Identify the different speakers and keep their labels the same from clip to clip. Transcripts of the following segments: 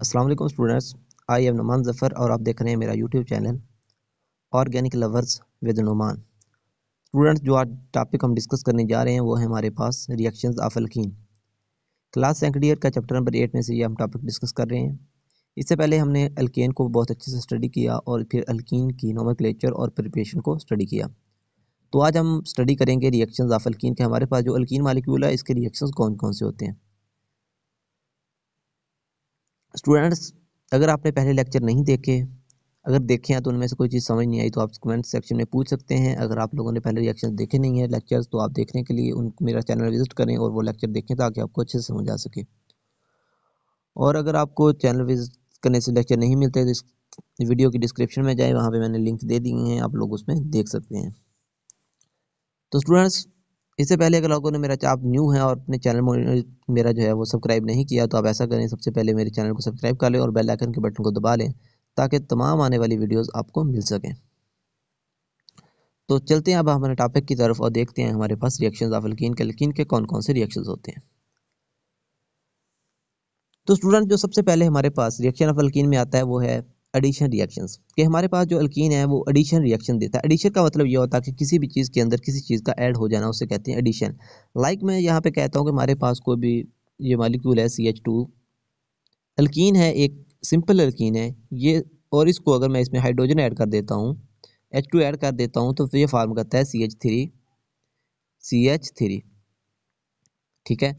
Speaker 1: अस्सलाम वालेकुम students, I am Numan Zafar और आप देख रहे हैं मेरा YouTube channel organic lovers with Numan. Students, जो आज टॉपिक हम डिस्कस करने जा रहे हैं वो है हमारे पास reactions of alkene. Class second year का चैप्टर नंबर 8 में से ये हम टॉपिक डिस्कस कर रहे हैं। इससे पहले हमने अल्केन को बहुत अच्छे से स्टडी किया और फिर अल्कीन की नोमेनक्लेचर और प्रिपरेशन को स्टडी किया। तो आज हम स्टडी करेंगे रिएक्शंस ऑफ अल्कीन के। हमारे पास जो अल्कीन मालिक्यूल है इसके रिएक्शंस कौन कौन से होते हैं। स्टूडेंट्स, अगर आपने पहले लेक्चर नहीं देखे, अगर देखे हैं तो उनमें से कोई चीज़ समझ नहीं आई तो आप कमेंट सेक्शन में पूछ सकते हैं। अगर आप लोगों ने पहले रिएक्शन देखे नहीं है लेक्चर्स तो आप देखने के लिए मेरा चैनल विजिट करें और वो लेक्चर देखें ताकि आपको अच्छे से समझ आ सके। और अगर आपको चैनल विजिट करने से लेक्चर नहीं मिलते तो इस वीडियो की डिस्क्रिप्शन में जाए, वहाँ पे मैंने लिंक दे दी हैं, आप लोग उसमें देख सकते हैं। तो स्टूडेंट्स, इससे पहले अगर लोगों ने मेरा आप न्यू है और अपने चैनल मेरा जो है वो सब्सक्राइब नहीं किया तो आप ऐसा करें, सबसे पहले मेरे चैनल को सब्सक्राइब कर लें और बेल आइकन के बटन को दबा लें ताकि तमाम आने वाली वीडियोस आपको मिल सकें। तो चलते हैं अब हमारे टॉपिक की तरफ और देखते हैं हमारे पास रिएक्शंस ऑफ अल्कीन के कौन कौन से रिएक्शंस होते हैं। तो स्टूडेंट, जो सबसे पहले हमारे पास रिएक्शन ऑफ अल्कीन में आता है वो है एडिशन रिएक्शंस। कि हमारे पास जो अल्कीन है वो एडिशन रिएक्शन देता है। एडिशन का मतलब ये होता है कि किसी भी चीज़ के अंदर किसी चीज़ का ऐड हो जाना, उसे कहते हैं एडिशन। लाइक मैं यहाँ पे कहता हूँ कि हमारे पास कोई भी ये मॉलिक्यूल है CH2, अल्कीन है, एक सिंपल अल्कीन है ये, और इसको अगर मैं इसमें हाइड्रोजन ऐड कर देता हूँ, H2 ऐड कर देता हूँ तो फिर ये फॉर्म करता है CH3, ठीक है।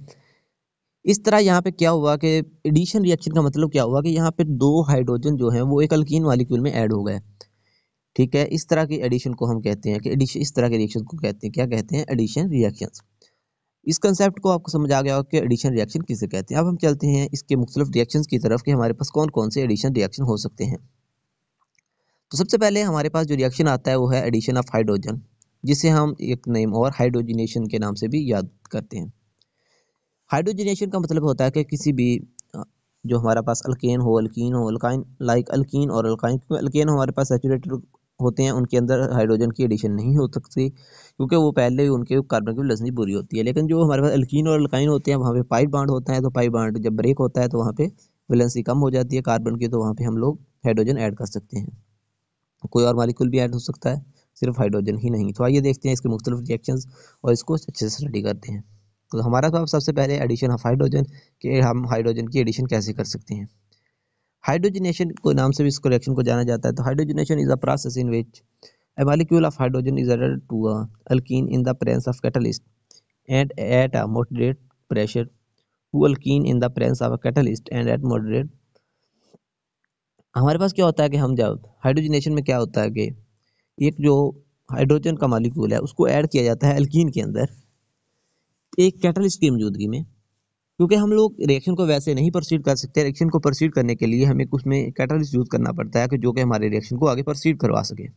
Speaker 1: इस तरह यहाँ पे क्या हुआ कि एडिशन रिएक्शन का मतलब क्या हुआ कि यहाँ पे दो हाइड्रोजन जो हैं वो एक अल्कीन मॉलिक्यूल में ऐड हो गए, ठीक है। इस तरह की एडिशन को हम कहते हैं कि एडिशन, इस तरह के रिएक्शन को कहते हैं, क्या कहते हैं, एडिशन रिएक्शंस। इस कंसेप्ट को आपको समझ आ गया होगा कि एडिशन रिएक्शन किसे कहते हैं। अब हम चलते हैं इसके मुख्तलिफ रिएक्शंस की तरफ कि हमारे पास कौन कौन से एडिशन रिएक्शन हो सकते हैं। तो सबसे पहले हमारे पास जो रिएक्शन आता है वो है एडिशन ऑफ हाइड्रोजन, जिसे हम एक नेम और हाइड्रोजनेशन के नाम से भी याद करते हैं। हाइड्रोजनेशन का मतलब होता है कि किसी भी जो हमारा पास अल्केन हो, अल्कीन हो, अल्काइन, लाइक अल्कीन और अल्काइन, क्योंकि अल्केन हमारे पास सैचुरेटेड होते हैं, उनके अंदर हाइड्रोजन की एडिशन नहीं हो सकती क्योंकि वो पहले ही उनके कार्बन की वैलेंसी पूरी होती है। लेकिन जो हमारे पास अल्कीन और अल्काइन होते हैं वहाँ पे पाई बॉन्ड होता है, तो पाई बॉन्ड जब ब्रेक होता है तो वहाँ पे वैलेंसी कम हो जाती है कार्बन की, तो वहाँ पे हम लोग हाइड्रोजन ऐड कर सकते हैं। कोई और मॉलिक्यूल भी ऐड हो सकता है, सिर्फ हाइड्रोजन ही नहीं। तो आइए देखते हैं इसके मुख्तलिफ रिएक्शंस और इसको अच्छे से स्टडी करते हैं। तो हमारा तो अब सबसे पहले एडिशन ऑफ हाइड्रोजन, कि हम हाइड्रोजन की एडिशन कैसे कर सकते हैं। हाइड्रोजनेशन को नाम से भी इस रिएक्शन को जाना जाता है। तो hydrogenation is a process in which a molecule of hydrogen is added to a alkene in the presence of catalyst and at a moderate pressure to alkene in the presence of a catalyst and at moderate। हमारे पास क्या होता है कि हम जब hydrogenation में क्या होता है कि एक जो हाइड्रोजन का मॉलिक्यूल है उसको ऐड किया जाता है अल्कीन के अंदर एक कैटलिस्ट की मौजूदगी में, क्योंकि हम लोग रिएक्शन को वैसे नहीं प्रोसीड कर सकते। रिएक्शन को प्रोसीड करने के लिए हमें उसमें कैटलिस्ट यूज करना पड़ता है कि जो कि हमारे रिएक्शन को आगे प्रोसीड करवा सके।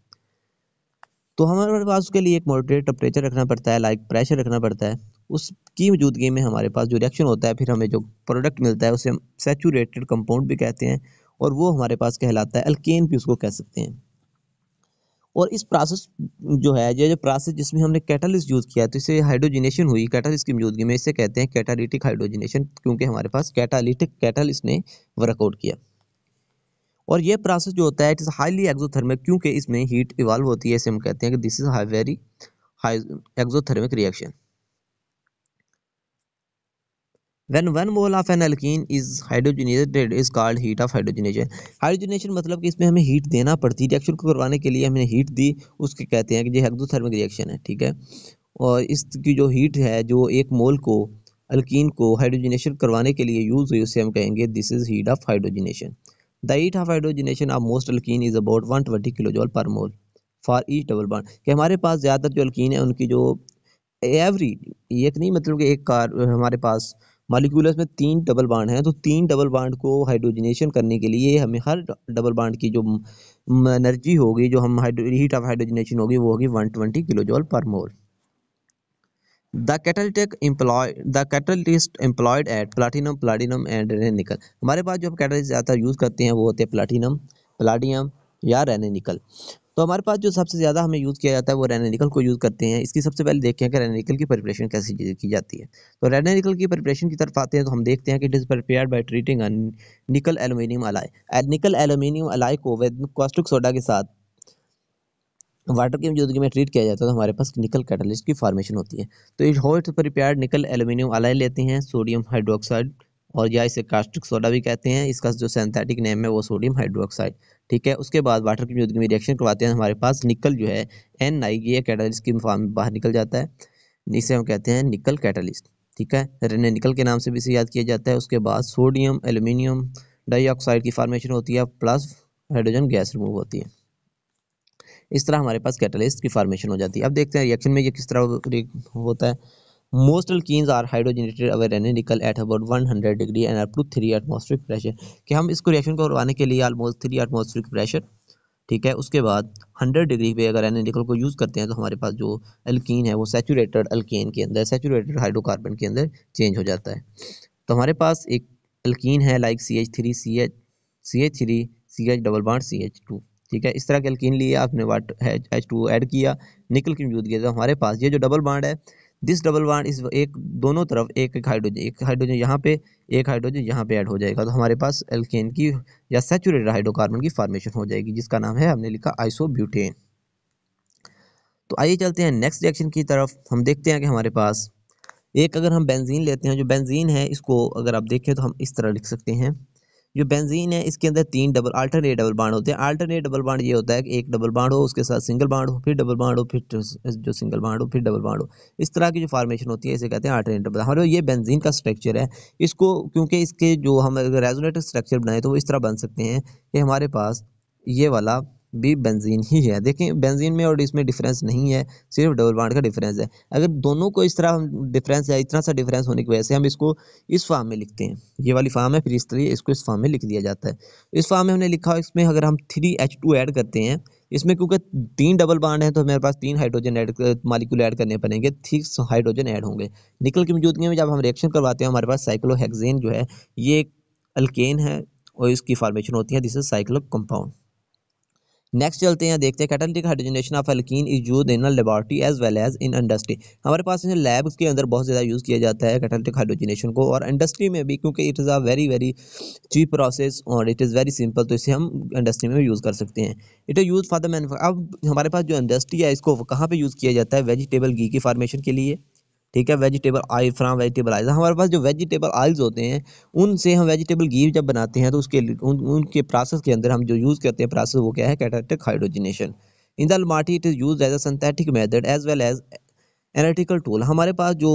Speaker 1: तो हमारे पास उसके लिए एक मॉडरेट टेम्परेचर रखना पड़ता है, लाइक प्रेशर रखना पड़ता है। उसकी मौजूदगी में हमारे पास जो रिएक्शन होता है, फिर हमें जो प्रोडक्ट मिलता है उसे हम सैचुरेटेड कंपाउंड भी कहते हैं और वो हमारे पास कहलाता है अल्केन भी उसको कह सकते हैं। और इस प्रोसेस जो है, ये जो प्रोसेस जिसमें हमने कैटलिस्ट यूज किया है, तो इसे हाइड्रोजनेशन हुई कैटलिस्ट की मौजूदगी में, इसे कहते हैं कैटालिटिक हाइड्रोजनेशन, क्योंकि हमारे पास कैटालिस्ट ने वर्कआउट किया। और ये प्रोसेस जो होता है इट इज हाईली एक्सोथर्मिक, क्योंकि इसमें हीट इवॉल्व होती है। इसे हम कहते हैं कि this is very high exothermic reaction. When one mole of an alkene is hydrogenated is called heat of hydrogenation। Hydrogenation मतलब कि इसमें हमें हीट देना पड़ती है, रिएक्शन को करवाने के लिए हमने हीट दी, उसके कहते हैं कि ये एक्सोथर्मिक रिएक्शन है, ठीक है। और इसकी जो हीट है जो एक मोल को, अल्कीन को हाइड्रोजनेशन करवाने के लिए यूज हुई, उसे हम कहेंगे this is heat of hydrogenation. The heat of hydrogenation of most alkene is about 120 kilojoule per mole for each double bond. कि हमारे पास ज़्यादातर जो अल्कीन है उनकी जो एवरी, एक नहीं मतलब कि एक कार हमारे पास मॉलिक्यूल्स में 3 डबल बॉन्ड हैं, तो 3 डबल बॉन्ड को हाइड्रोजनेशन करने के लिए हमें हर डबल बॉन्ड की जो एनर्जी होगी, जो हम हीट ऑफ हाइड्रोजनेशन होगी, वो होगी 120 kilojoule per mole. The catalyst employed at platinum and nickel. हमारे पास जो कैटलिस्ट ज़्यादातर यूज़ करते हैं वो होते हैं प्लाटिनम, प्लाडियम या रेने निकल। तो हमारे पास जो सबसे ज़्यादा हमें यूज़ किया जाता है वो रेड-निकल को यूज़ करते हैं। इसकी सबसे पहले देखते हैं कि रेड-निकल की प्रिपरेशन कैसे की जाती है। तो रेड-निकल की प्रिपरेशन की तरफ आते हैं तो हम देखते हैं कि it is prepared by treating अ निकल एल्यूमीनियम एलॉय। निकल एल्यूमीनियम एलॉय को विद कास्टिक सोडा के साथ वाटर की मौजूदगी में ट्रीट किया जाता है तो हमारे पास निकल कैटलिस्ट की फॉर्मेशन होती है। तो इट हाउ इट्स प्रिपेयर्ड निकल एल्यूमीनियम एलॉय लेते हैं सोडियम हाइड्रोक्साइड और या इसे कास्टिक सोडा भी कहते हैं। इसका जो सिंथेटिक नेम है वो सोडियम हाइड्रोक्साइड। ठीक है, उसके बाद वाटर की मौजूदगी में रिएक्शन करवाते हैं। हमारे पास निकल जो है NI ये कैटलिस्ट की फॉर्म में बाहर निकल जाता है। इसे हम कहते हैं निकल कैटलिस्ट। ठीक है, निकल के नाम से भी इसे याद किया जाता है। उसके बाद सोडियम एल्यूमिनियम डाइऑक्साइड की फॉर्मेशन होती है प्लस हाइड्रोजन गैस रिमूव होती है। इस तरह हमारे पास कैटलिस्ट की फॉर्मेशन हो जाती है। अब देखते हैं रिएक्शन में ये किस तरह होता है। Most alkenes are hydrogenated over nickel at about 100 degree and up to 3 atmospheric pressure. कि हम इसको रिएक्शन को करवाने के लिए ऑलमोस्ट 3 एटमॉस्फेरिक प्रेशर, ठीक है, उसके बाद 100 डिग्री पे अगर निकल को यूज़ करते हैं तो हमारे पास जो अल्कीन है वो सैचुरेटेड अल्केन के अंदर, सैचुरेटेड हाइड्रोकार्बन के अंदर चेंज हो जाता है। तो हमारे पास एक अल्कीन है like CH3 CH3 CH double bond CH2। ठीक है, इस तरह के अल्कीन लिए आपने वाटर H2 ऐड किया, निकल की मौजूदगी तो हमारे पास ये जो डबल बॉन्ड है, दिस डबल बॉन्ड इस एक दोनों तरफ एक हाइड्रोजन यहाँ पे, एक हाइड्रोजन यहाँ पे ऐड हो जाएगा तो हमारे पास एल्केन की या सैचुरेटेड हाइड्रोकार्बन की फॉर्मेशन हो जाएगी जिसका नाम है, हमने लिखा आइसोब्यूटेन। तो आइए चलते हैं नेक्स्ट रिएक्शन की तरफ। हम देखते हैं कि हमारे पास एक अगर हम बेंजीन लेते हैं, जो बेंजीन है इसको अगर आप देखें तो हम इस तरह लिख सकते हैं। जो बेंजीन है इसके अंदर 3 डबल अल्टरनेट डबल बॉन्ड होते हैं। अल्टरनेट डबल बॉन्ड ये होता है कि एक डबल बॉन्ड हो उसके साथ सिंगल बॉन्ड हो, फिर डबल बॉन्ड हो, फिर जो सिंगल बॉन्ड हो, फिर डबल बॉन्ड हो। इस तरह की जो फॉर्मेशन होती है इसे कहते हैं अल्टरनेट डबल। हमारे ये बेंजीन का स्ट्रक्चर है। इसको क्योंकि इसके जो हम अगर रेजोनेटिव स्ट्रक्चर बनाए तो वो इस तरह बन सकते हैं कि हमारे पास ये वाला भी बेंजीन ही है। देखें बेंजीन में और इसमें डिफरेंस नहीं है, सिर्फ डबल बॉन्ड का डिफरेंस है। अगर दोनों को इस तरह हम डिफरेंस है, इतना सा डिफरेंस होने की वजह से हम इसको इस फॉर्म में लिखते हैं। ये वाली फॉर्म है, फिर इस तरह इसको इस फॉर्म में लिख दिया जाता है। इस फॉर्म में हमने लिखा, इसमें अगर हम 3H2 ऐड करते हैं, इसमें क्योंकि 3 डबल बॉन्ड है तो मेरे पास 3 हाइड्रोजन ऐड मालिक्यूल ऐड करने पड़ेंगे, 6 हाइड्रोजन ऐड होंगे। निकल की मौजूदगी में जब हम रिएक्शन करवाते हैं हमारे पास साइक्लोहेक्सेन जो है ये एक अल्केन है और इसकी फॉर्मेशन होती है, this is cyclo compound. Next चलते हैं, देखते हैं catalytic hydrogenation of alkene is used in laboratory as well as in industry. हमारे पास इसे लैब्स के अंदर बहुत ज़्यादा यूज़ किया जाता है कैटालिटिक हाइड्रोजनेशन को, और इंडस्ट्री में भी, क्योंकि it is a very very cheap process और इट इज़ वेरी सिंपल, तो इसे हम इंडस्ट्री में भी यूज़ कर सकते हैं। It is use for the manufacture. अब हमारे पास जो इंडस्ट्री है इसको कहाँ पे यूज़ किया जाता है, वेजिटेबल घी की फॉर्मेशन के लिए। ठीक है, vegetable oil from vegetable oil. हमारे पास जो वेजिटेबल ऑयल्स होते हैं उनसे हम वेजिटेबल घी जब बनाते हैं तो उसके उनके प्रोसेस के अंदर हम जो यूज़ करते हैं प्रोसेस वो क्या है, catalytic hydrogenation. In the Almaty it is used as a synthetic method as well as analytical tool. हमारे पास जो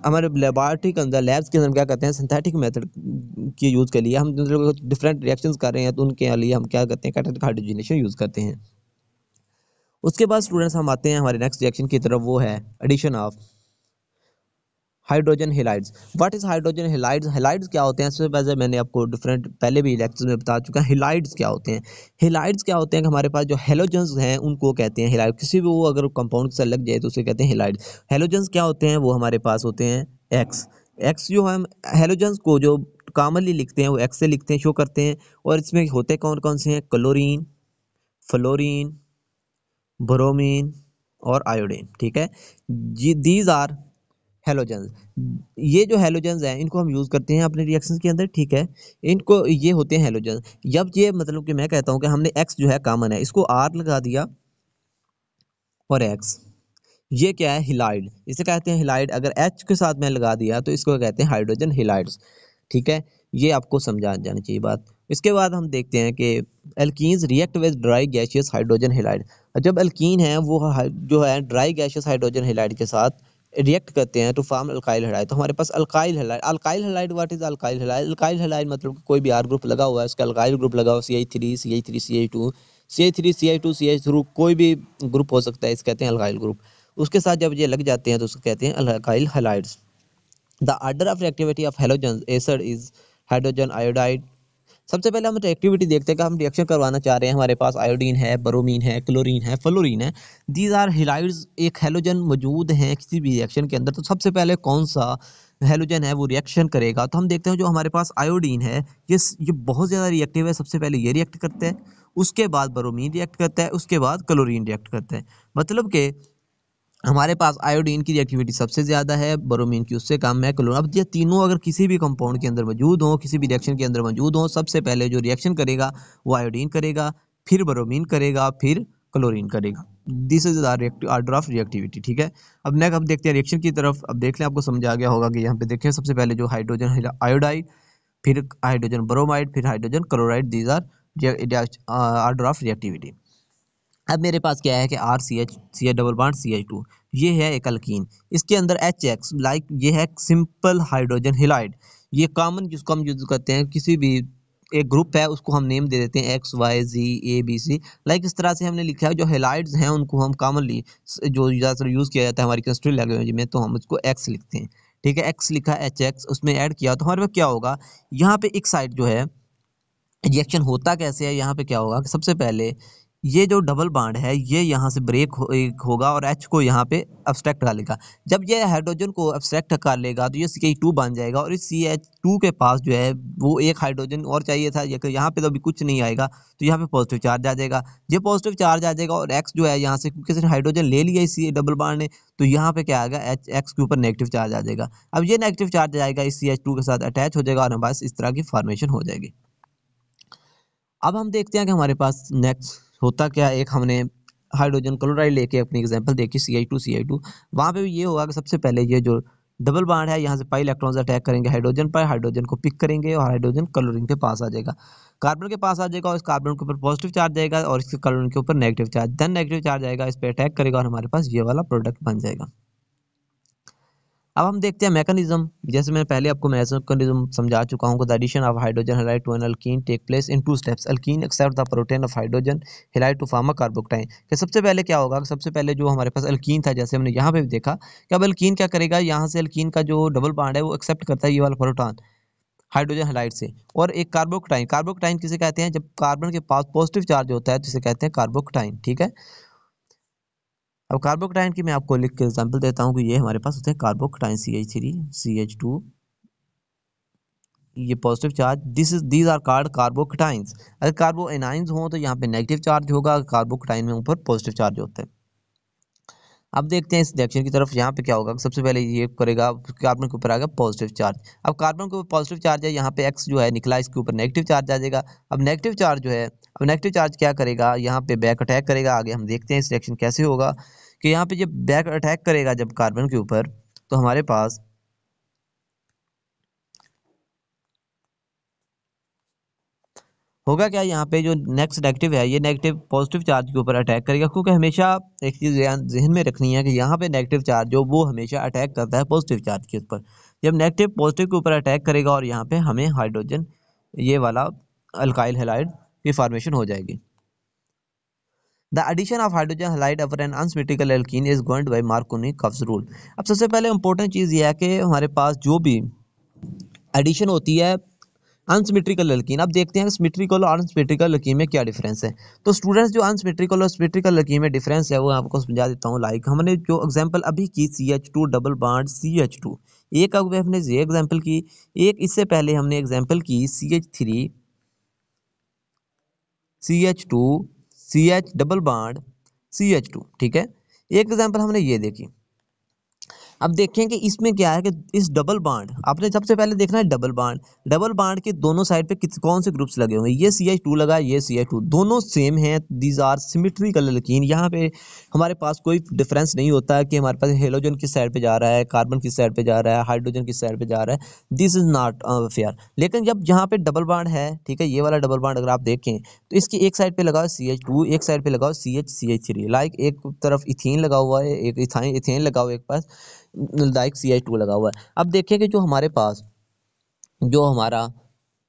Speaker 1: हमारे लेबोरेटरी के अंदर, लैब्स के अंदर क्या करते हैं, सिंथेटिक मेथड की यूज़ के लिए हम डिफरेंट रिएक्शंस कर रहे हैं तो उनके लिए हम क्या करते हैं, कैटालिटिक हाइड्रोजनेशन यूज़ करते हैं। उसके बाद स्टूडेंट्स हम आते हैं हमारे नेक्स्ट रिएक्शन की तरफ, वो है addition of hydrogen halides. What is hydrogen halides? Halides क्या होते हैं, इससे पहले मैंने आपको डिफरेंट पहले भी लेक्चर्स में बता चुका है। हेलाइड्स क्या होते हैं? हेलाइड्स क्या होते हैं कि हमारे पास जो हेलोजन्स हैं उनको कहते हैं हेलाइड। किसी भी वो अगर कंपाउंड से लग जाए तो उसे कहते हैं हेलाइड। हेलोजन्स क्या होते हैं? वो हमारे पास होते हैं एक्स। एक्स जो हम हेलोजन्स को जो कॉमनली लिखते हैं वो एक्स से लिखते हैं, शो करते हैं। और इसमें होते कौन कौन से हैं? क्लोरीन, फ्लोरीन, ब्रोमीन और आयोडीन। ठीक है, दीज आर हेलोजन्स। ये जो हेलोजन्स हैं इनको हम यूज करते हैं अपने रिएक्शंस के अंदर। ठीक है, इनको ये होते हैं हेलोजन्स। जब ये मतलब कि मैं कहता हूँ कि हमने एक्स जो है कॉमन है, इसको आर लगा दिया और एक्स, ये क्या है, हिलाइड, इसे कहते हैं हिलाइड। अगर एच के साथ में लगा दिया तो इसको कहते हैं हाइड्रोजन हिलाइड्स। ठीक है, ये आपको समझा जानी चाहिए बात। इसके बाद हम देखते हैं कि alkenes react with dry gaseous hydrogen halide. जब एल्कीन है वो जो है ड्राई गैसियस हाइड्रोजन हिलाइड के साथ रिएक्ट करते हैं टू फॉर्म अल्काइल हैलाइड। तो हमारे पास alkyl halide, alkyl halide, what is alkyl halide? Alkyl halide मतलब कोई भी आर ग्रुप लगा हुआ है, उसका अल्काइल ग्रुप लगा हुआ, CH3 CH3 CH2 CH3 CH2 CH3, कोई भी ग्रुप हो सकता है, इसे कहते हैं अल्काइल ग्रुप। उसके साथ जब ये लग जाते हैं तो उसको कहते हैं alkyl halides. The order of reactivity of halogen acid is hydrogen iodide. सबसे पहले हम रिएक्टिविटी देखते हैं कि हम रिएक्शन करवाना चाह रहे हैं। हमारे पास आयोडीन है, ब्रोमीन है, क्लोरीन है, फ्लोरीन है। These are halides. एक हेलोजन मौजूद है किसी भी रिएक्शन के अंदर, तो सबसे पहले कौन सा हेलोजन है वो रिएक्शन करेगा? तो हम देखते हैं जो हमारे पास आयोडीन है ये बहुत ज़्यादा रिएक्टिव है। सबसे पहले ये रिएक्ट करते हैं उसके बाद ब्रोमीन रिएक्ट करता है, उसके बाद क्लोरीन रिएक्ट करता है। मतलब कि हमारे पास आयोडीन की रिएक्टिविटी सबसे ज़्यादा है, ब्रोमीन की उससे कम है, क्लोरीन। अब ये तीनों अगर किसी भी कंपाउंड के अंदर मौजूद हों, किसी भी रिएक्शन के अंदर मौजूद हों, सबसे पहले जो रिएक्शन करेगा वो आयोडीन करेगा, फिर ब्रोमीन करेगा, फिर क्लोरीन करेगा। This is the order of reactivity. ठीक है, अब नेक्स्ट अब देखते हैं रिएक्शन की तरफ। अब देख लें, आपको समझ आ गया होगा कि यहाँ पे देखें सबसे पहले जो हाइड्रोजन आयोडाइड, फिर हाइड्रोजन ब्रोमाइड, फिर hydrogen chloride. These are order of reactivity. अब मेरे पास क्या है कि R C H double bond CH2, ये है एक अल्कीन। इसके अंदर HX लाइक ये है सिंपल हाइड्रोजन हेलाइड। ये कॉमन जिसको हम यूज करते हैं, किसी भी एक ग्रुप है उसको हम नेम दे देते हैं XYZ ABC। लाइक इस तरह से हमने लिखा है। जो हेलाइड्स हैं उनको हम कॉमनली जो ज़्यादातर यूज़ किया जाता है हमारी केमिस्ट्री लैंग्वेज में, तो हम उसको X लिखते हैं। ठीक है, X लिखा HX, उसमें ऐड किया तो हमारे पास क्या होगा, यहाँ पे एक साइड जो है रिएक्शन होता कैसे है, यहाँ पे क्या होगा कि सबसे पहले ये जो डबल बॉन्ड है ये यहाँ से ब्रेक होगा और H को यहाँ पे अब्स्ट्रैक्ट कर लेगा। जब ये हाइड्रोजन को अब्स्ट्रैक्ट कर लेगा तो ये CH2 बन जाएगा, और इस CH2 के पास जो है वो एक हाइड्रोजन और चाहिए था, ये यहाँ पे तो अभी कुछ नहीं आएगा, तो यहाँ पे पॉजिटिव चार्ज आ जाएगा। ये पॉजिटिव चार्ज आ जाएगा और X जो है यहाँ से, क्योंकि सिर्फ हाइड्रोजन ले लिया इस डबल बॉन्ड ने, तो यहाँ पे क्या आएगा, X के ऊपर नेगेटिव चार्ज आ जाएगा। अब ये नेगेटिव चार्ज आएगा इस CH2 के साथ अटैच हो जाएगा और हमारे पास इस तरह की फॉर्मेशन हो जाएगी। अब हम देखते हैं कि हमारे पास नेक्स्ट होता क्या है। एक हमने हाइड्रोजन क्लोराइड लेके अपनी एग्जांपल देखी CH2 वहाँ पे भी ये होगा कि सबसे पहले ये जो डबल बॉन्ड है यहाँ से पाई इलेक्ट्रॉन्स अटैक करेंगे हाइड्रोजन पर, हाइड्रोजन को पिक करेंगे और हाइड्रोजन क्लोरीन के पास आ जाएगा, कार्बन के पास आ जाएगा और इस कार्बन के ऊपर पॉजिटिव चार्ज आएगा और इसके क्लोरीन के ऊपर negative charge, then negative charge आएगा, इस पर अटैक करेगा और हमारे पास ये वाला प्रोडक्ट बन जाएगा। अब हम देखते हैं मैकेनिज्म। जैसे मैं पहले आपको मैकेनिज्म समझा चुका हूँ, the addition of hydrogen halide to an alkene take place in 2 steps. Alkene accept the proton of hydrogen halide to form a carbocation. कि सबसे पहले क्या होगा, सबसे पहले जो हमारे पास अल्कीन था, जैसे हमने यहाँ पे भी देखा कि अब अल्कीन क्या करेगा, यहाँ से अल्कीन का जो डबल बॉन्ड है वो एक्सेप्ट करता है ये वाला प्रोटॉन हाइड्रोजन हैलाइड से, और एक कार्बोक्टाइन। कार्बोक्टाइन किसे कहते हैं, जब कार्बन के पास पॉजिटिव चार्ज होता है तो इसे कहते हैं कार्बोक्टाइन। ठीक है, अब कार्बोक्टाइन की मैं आपको लिख के एग्जांपल देता हूँ कि ये हमारे पास होते हैं कार्बोक्टाइन CH3 CH2, ये positive charge, these are called carbocations. अगर कार्बो एनाइंस हो तो यहाँ पे नेगेटिव चार्ज होगा, कार्बोक्टाइन में ऊपर पॉजिटिव चार्ज होता है। अब देखते हैं इस रिएक्शन की तरफ। यहाँ पे क्या होगा, सबसे पहले ये करेगा कार्बन के ऊपर आएगा पॉजिटिव चार्ज। अब कार्बन के ऊपर पॉजिटिव चार्ज है, यहाँ पे X जो है निकला, इसके ऊपर नेगेटिव चार्ज आ जाएगा। अब नेगेटिव चार्ज जो है, अब नेगेटिव चार्ज क्या करेगा, यहाँ पे बैक अटैक करेगा। आगे हम देखते हैं इस रिएक्शन कैसे होगा कि यहाँ पे जब बैक अटैक करेगा जब कार्बन के ऊपर, तो हमारे पास होगा क्या, यहाँ पे जो नेक्स्ट नेगेटिव है ये नेगेटिव पॉजिटिव चार्ज के ऊपर अटैक करेगा, क्योंकि हमेशा एक चीज़ जहन में रखनी है कि यहाँ पे नेगेटिव चार्ज जो वो हमेशा अटैक करता है पॉजिटिव चार्ज के ऊपर। जब नेगेटिव पॉजिटिव के ऊपर अटैक करेगा और यहाँ पे हमें हाइड्रोजन ये वाला अल्काइल हैलाइड की फॉर्मेशन हो जाएगी। The addition of hydrogen halide over an unsymmetrical alkene is governed by Markovnikov's rule. अब सबसे पहले इंपॉर्टेंट चीज़ ये है कि हमारे पास जो भी एडिशन होती है अनसिमेट्रिकल एल्कीन, अब देखते हैं सिमेट्रिकल और अनसिमेट्रिकल एल्कीन में क्या डिफरेंस है। तो स्टूडेंट्स जो अनसिमेट्रिकल और सिमेट्रिकल एल्कीन में डिफरेंस है वो आपको समझा देता हूँ। लाइक हमने जो एग्जांपल अभी की CH2 डबल बॉन्ड CH2, एक अब हमने ये एग्जांपल की, एक इससे पहले हमने एग्जांपल की CH3 CH2 CH double bond CH2। ठीक है, एक एग्जांपल हमने ये देखी। अब देखें कि इसमें क्या है कि इस डबल बॉन्ड, आपने सबसे पहले देखना है डबल बॉन्ड के दोनों साइड पे कौन से ग्रुप्स लगे हुए हैं। ये CH2 लगा, ये CH2, दोनों सेम हैं। These are symmetrical alkene. यहाँ पे हमारे पास कोई डिफरेंस नहीं होता है कि हमारे पास हेलोजन किस साइड पे जा रहा है, कार्बन किस साइड पे जा रहा है, हाइड्रोजन किस साइड पे जा रहा है। This is not fair. लेकिन जब यहाँ पे डबल बॉन्ड है, ठीक है, ये वाला डबल बॉन्ड अगर आप देखें तो इसकी एक साइड पे लगाओ CH2, एक साइड पे लगाओ CH3। लाइक एक तरफ इथीन लगा हुआ है, एक इथेन लगाओ एक पास, लाइक CH2 लगा हुआ है। अब देखिए कि जो हमारे पास जो हमारा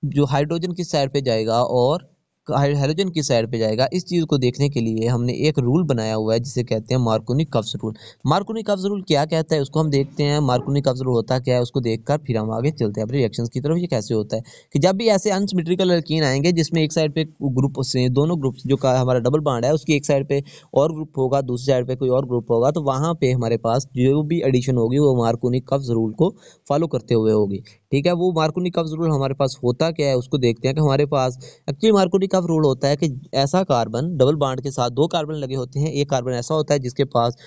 Speaker 1: जो हाइड्रोजन किस साइड पे जाएगा और हाइड्रोजन किस साइड पे जाएगा, इस चीज़ को देखने के लिए हमने एक रूल बनाया हुआ है जिसे कहते हैं मार्कोनी-कप्स रूल। मार्कोनी-कप्स रूल क्या कहता है उसको हम देखते हैं। मार्कोनी-कप्स रूल होता क्या है उसको देखकर फिर हम आगे चलते हैं अपने रिएक्शंस की तरफ। ये कैसे होता है कि जब भी ऐसे अनसिमेट्रिकल एल्कीन आएंगे जिसमें एक साइड पे ग्रुप से दोनों ग्रुप जो का हमारा डबल बॉन्ड है उसकी एक साइड पे और ग्रुप होगा, दूसरी साइड पे कोई और ग्रुप होगा, तो वहाँ पे हमारे पास जो भी एडिशन होगी वो मार्कोनी-कप्स रूल को फॉलो करते हुए होगी। ठीक है। वो मार्कोनिकॉफ रूल हमारे पास होता क्या है उसको देखते हैं कि हमारे पास एक्चुअली मार्कोनिकॉफ रूल होता है कि ऐसा कार्बन डबल बॉन्ड के साथ दो कार्बन लगे होते हैं, एक कार्बन ऐसा होता है जिसके पास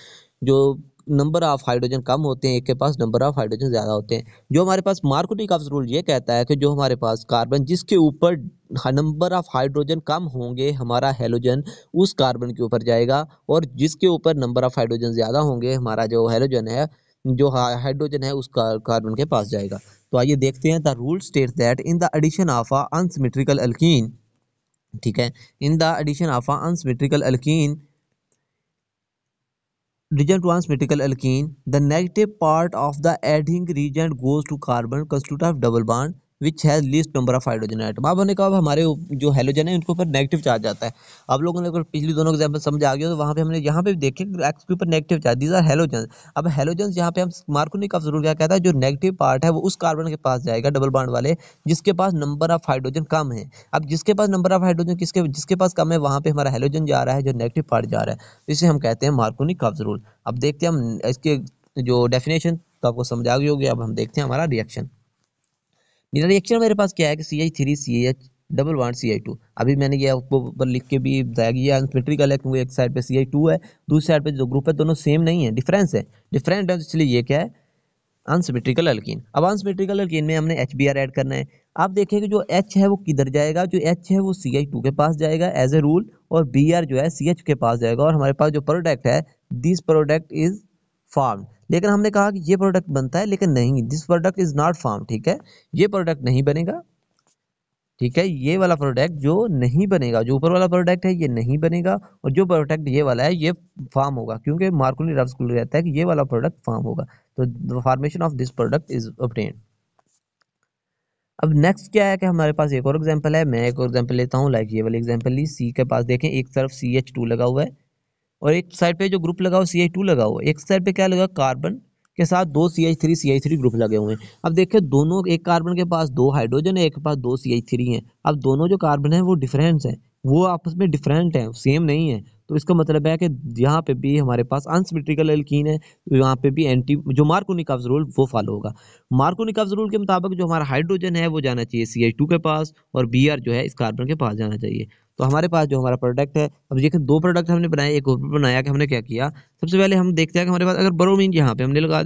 Speaker 1: जो नंबर ऑफ हाइड्रोजन कम होते हैं, एक के पास नंबर ऑफ हाइड्रोजन ज्यादा होते हैं। जो हमारे पास मार्कोनिकॉफ रूल ये कहता है कि जो हमारे पास कार्बन जिसके ऊपर नंबर ऑफ हाइड्रोजन कम होंगे हमारा हेलोजन उस कार्बन के ऊपर जाएगा, और जिसके ऊपर नंबर ऑफ हाइड्रोजन ज्यादा होंगे हमारा जो हेलोजन है जो हाइड्रोजन है उस कार्बन के पास जाएगा। तो आइए देखते हैं। The rule states that in the addition of a unsymmetrical alkene, ठीक है, in the addition of a unsymmetrical alkene region to unsymmetrical alkene, the negative part of the adding region goes to carbon constituted of double bond which has least number of hydrogen atom। अब हमने कहा हमारे जो halogen है उनके ऊपर negative charge आता है। आप लोगों ने अगर पिछली दोनों एग्जांपल समझ आ गया तो वहां पे हमने यहाँ पे देखे एक्स के ऊपर negative charge, these are halogen. अब हेलोजन यहाँ पे हम मार्कोनिकॉफ रूल क्या कहता है, जो नेगेटिव पार्ट है वो उस कार्बन के पास जाएगा डबल बॉन्ड वाले जिसके पास नंबर ऑफ हाइड्रोजन कम है। अब जिसके पास नंबर ऑफ हाइड्रोजन जिसके पास कम है वहां पे हमारा हेलोजन जा रहा है जो नेगेटिव पार्ट जा रहा है, इसे हम कहते हैं मार्कोनिकॉफ रूल। अब देखते हैं हम इसके जो डेफिनेशन तो आपको समझ आ गई होगी। अब हम देखते हैं हमारा रिएक्शन। मेरा रिएक्शन मेरे पास क्या है कि CH3CH डबल बॉन्ड CH2। अभी मैंने ये आपको ऊपर लिख के भी बताया कि ये अनसिमेट्रिकल है क्योंकि एक साइड पे CH2 है, दूसरी साइड पे जो ग्रुप है दोनों सेम नहीं है, डिफरेंस है। डिफरेंट है इसलिए ये क्या है, अनसिमेट्रिकल अल्कीन। अब अनसिमेट्रिकल अल्कीन में हमने HBr ऐड करना है। आप देखिए कि जो H है वो किधर जाएगा, जो H है वो CH2 के पास जाएगा एज ए रूल, और Br जो है CH के पास जाएगा, और हमारे पास जो प्रोडक्ट है दिस प्रोडक्ट इज फॉर्म। लेकिन हमने कहा कि ये प्रोडक्ट बनता है, लेकिन नहीं, this product is not form. ठीक है, ये प्रोडक्ट नहीं बनेगा। ठीक है, ये वाला प्रोडक्ट जो नहीं बनेगा, जो ऊपर वाला प्रोडक्ट है ये नहीं बनेगा, और जो प्रोडक्ट ये वाला है ये फॉर्म होगा, क्योंकि मार्कोनी रफ स्कूल रहता है कि ये वाला प्रोडक्ट फॉर्म होगा। तो the formation of this product is obtained. अब नेक्स्ट क्या है कि हमारे पास एक और एग्जांपल है। मैं एक और एग्जांपल लेता हूँ, लाइक ये वाली एग्जांपल ली। सी के पास देखें एक तरफ CH2 लगा हुआ है और एक साइड पे जो ग्रुप लगा हुआ CH2 लगा हुआ है, एक साइड पे क्या लगा, कार्बन के साथ दो CH3 ग्रुप लगे हुए हैं। अब देखिए दोनों, एक कार्बन के पास दो हाइड्रोजन है, एक के पास दो CH3 है। अब दोनों जो कार्बन है वो डिफरेंस है, वो आपस में डिफरेंट है, सेम नहीं है। तो इसका मतलब है कि यहाँ पे भी हमारे पास अनसिमेट्रिकल एल्कीन है, तो यहाँ पे भी एंटी जो मार्कोनिकॉफ रूल वो फॉलो होगा। मार्कोनिकॉफ रूल के मुताबिक जो हमारा हाइड्रोजन है वो जाना चाहिए CH2 के पास, और Br जो है इस कार्बन के पास जाना चाहिए। तो हमारे पास जो हमारा प्रोडक्ट है, अब देखिए दो प्रोडक्ट हमने बनाए, एक ग्रुप बनाया कि हमने क्या किया, सबसे पहले हम देखते हैं कि हमारे पास अगर ब्रोमीन यहाँ पे हमने लगा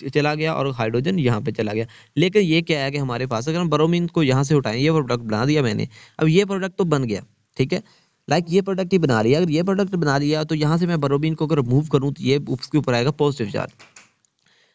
Speaker 1: चला गया और हाइड्रोजन यहाँ पे चला गया। लेकिन ये क्या है कि हमारे पास अगर हम ब्रोमीन को यहाँ से उठाएं, ये प्रोडक्ट बना दिया मैंने, अब ये प्रोडक्ट तो बन गया, ठीक है, लाइक ये प्रोडक्ट ही बना लिया। अगर ये प्रोडक्ट बना लिया तो यहाँ से मैं ब्रोमीन को अगर मूव करूँ तो ये उसके ऊपर आएगा पॉजिटिव चार्ज।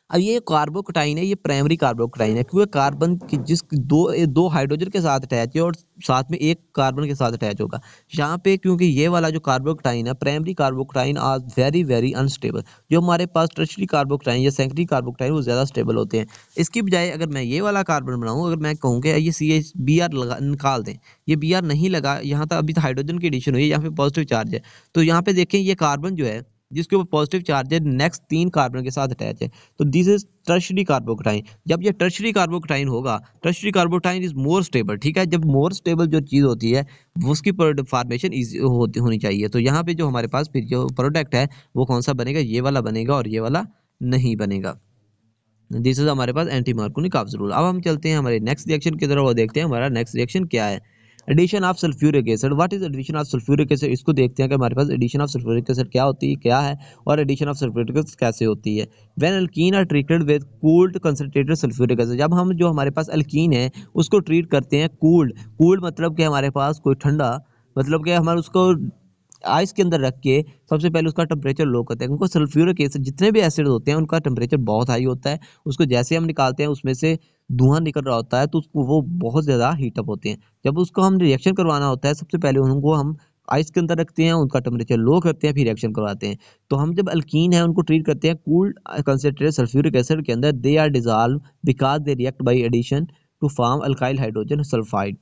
Speaker 1: अब ये कार्बोकटाइन है, ये प्राइमरी कार्बोकटाइन है, क्योंकि कार्बन की जिस दो हाइड्रोजन के साथ अटैच है और साथ में एक कार्बन के साथ अटैच होगा यहाँ पे, क्योंकि ये वाला जो कार्बोकटाइन है primary carbocation are very very unstable. जो हमारे पास टर्शरी कार्बोकटाइन या सेकेंडरी कार्बोकटाइन वो ज्यादा स्टेबल होते हैं। इसकी बजाय अगर मैं ये वाला कार्बन बनाऊं, अगर मैं कहूँ कि ये CH Br निकाल दें, ये Br नहीं लगा यहाँ तक, अभी तो हाइड्रोजन की एडिशन हुई है, यहाँ पे पॉजिटिव चार्ज है। तो यहाँ पे देखें ये कार्बन जो है जिसके ऊपर पॉजिटिव चार्ज है नेक्स्ट तीन कार्बन के साथ अटैच है, तो दिस इज टर्शरी कार्बोकटाइन। जब ये टर्शरी कार्बोकटाइन होगा, टर्शरी कार्बोकटाइन इज मोर स्टेबल। ठीक है, जब मोर स्टेबल जो चीज होती है उसकी फॉर्मेशन होनी चाहिए। तो यहाँ पे जो हमारे पास फिर जो प्रोडक्ट है वो कौन सा बनेगा, ये वाला बनेगा और ये वाला नहीं बनेगा। दिस इज हमारे पास एंटी मार्कोनिकॉफ रूल। अब हम चलते हैं हमारे नेक्स्ट रिएक्शन की तरफ और देखते हैं हमारा नेक्स्ट रिएक्शन क्या है। Addition of sulphuric acid. What is addition of sulphuric acid, इसको देखते हैं कि हमारे पास एडिशन ऑफ सल्फ्यूरिक एसिड क्या होती है, क्या है, और एडिशन ऑफ सल्फ्यूरिक एसिड कैसे होती है। When alkene are treated with cooled concentrated sulphuric acid, जब हम जो हमारे पास अल्कीन है उसको ट्रीट करते हैं कूल्ड, कूल्ड मतलब कि हमारे पास कोई ठंडा, मतलब कि हमारे उसको आइस के अंदर रख के सबसे पहले उसका टेम्परेचर लो करते हैं, क्योंकि सल्फ्यूरिक एसिड जितने भी एसिड होते हैं उनका टेम्परेचर बहुत हाई होता है। उसको जैसे हम निकालते हैं उसमें से धुआं निकल रहा होता है, तो उसको वो बहुत ज़्यादा हीटअप होते हैं। जब उसको हम रिएक्शन करवाना होता है सबसे पहले उनको हम आइस के अंदर रखते हैं, उनका टेम्परेचर लो करते हैं, फिर रिएक्शन करवाते हैं। तो हम जब अल्कीन है उनको ट्रीट करते हैं कूल्ड कंसंट्रेटेड सल्फ्यूरिक एसिड के अंदर, they are dissolve because they react by addition to form alkyl hydrogen sulphide,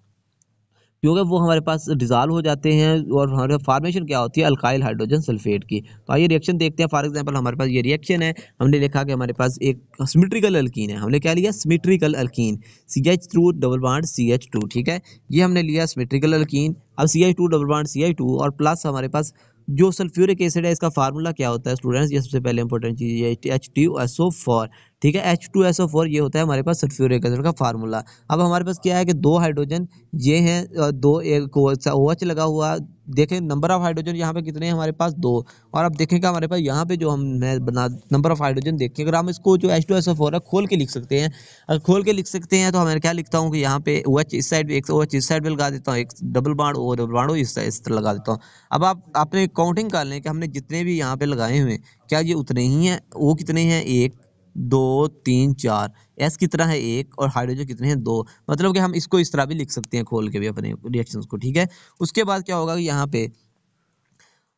Speaker 1: क्योंकि वो हमारे पास डिजॉल्व हो जाते हैं और हमारे फॉर्मेशन क्या होती है अल्काइल हाइड्रोजन सल्फेट की। तो आइए रिएक्शन देखते हैं। फॉर एग्जांपल हमारे पास ये रिएक्शन है, हमने लिखा कि हमारे पास एक सिमेट्रिकल अल्कीन है, हमने क्या लिया, symmetrical alkyne, CH2 double bond CH2। ठीक है, ये हमने लिया सिमेट्रिकल अल्कीन। अब CH2 डबल बॉन्ड CH2 और प्लस हमारे पास जो सल्फ्यूरिक एसिड है इसका फार्मूला क्या होता है स्टूडेंट्स, ये सबसे पहले इंपॉर्टेंट चीज है H2SO4, ठीक है। H2SO4 ये होता है हमारे पास सल्फ्यूरिक एसिड का फार्मूला। अब हमारे पास क्या है कि दो हाइड्रोजन ये हैं, दो एक OH लगा हुआ, देखें नंबर ऑफ हाइड्रोजन यहाँ पे कितने हैं हमारे पास 2। और अब देखेंगे हमारे पास यहाँ पे जो हम मैं बना नंबर ऑफ हाइड्रोजन देखें, अगर हम इसको जो H2SO4 है खोल के लिख सकते हैं, अगर खोल के लिख सकते हैं तो मैं क्या लिखता हूँ कि यहाँ पे OH इस साइड, एक OH इस साइड पे लगा देता हूँ, एक double bond O double bond O इस तरह लगा देता हूँ। अब आप अपने काउंटिंग कर लें कि हमने जितने भी यहाँ पे लगाए हुए हैं क्या ये उतने ही हैं, वो कितने हैं 1 2 3 4, एस कितना है 1 और हाइड्रोजन कितने हैं 2, मतलब कि हम इसको इस तरह भी लिख सकते हैं खोल के भी अपने रिएक्शंस को, ठीक है। उसके बाद क्या होगा कि यहाँ पे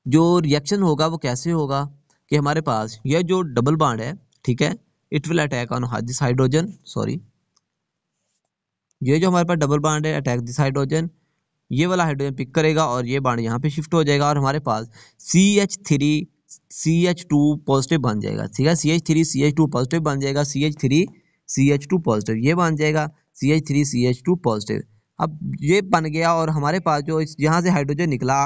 Speaker 1: जो रिएक्शन होगा वो कैसे होगा कि हमारे पास ये जो डबल बॉन्ड है, ठीक है, it will attack on this hydrogen, sorry, ये जो हमारे पास डबल बॉन्ड है अटैक दिस हाइड्रोजन, ये वाला हाइड्रोजन पिक करेगा और ये बॉन्ड यहाँ पे शिफ्ट हो जाएगा और हमारे पास CH3 CH2 पॉजिटिव बन जाएगा, ठीक है। CH3 CH2 पॉजिटिव बन जाएगा, CH3 CH2 पॉजिटिव ये बन जाएगा, CH3 CH2 पॉजिटिव। अब ये बन गया और हमारे पास जो यहाँ से हाइड्रोजन निकला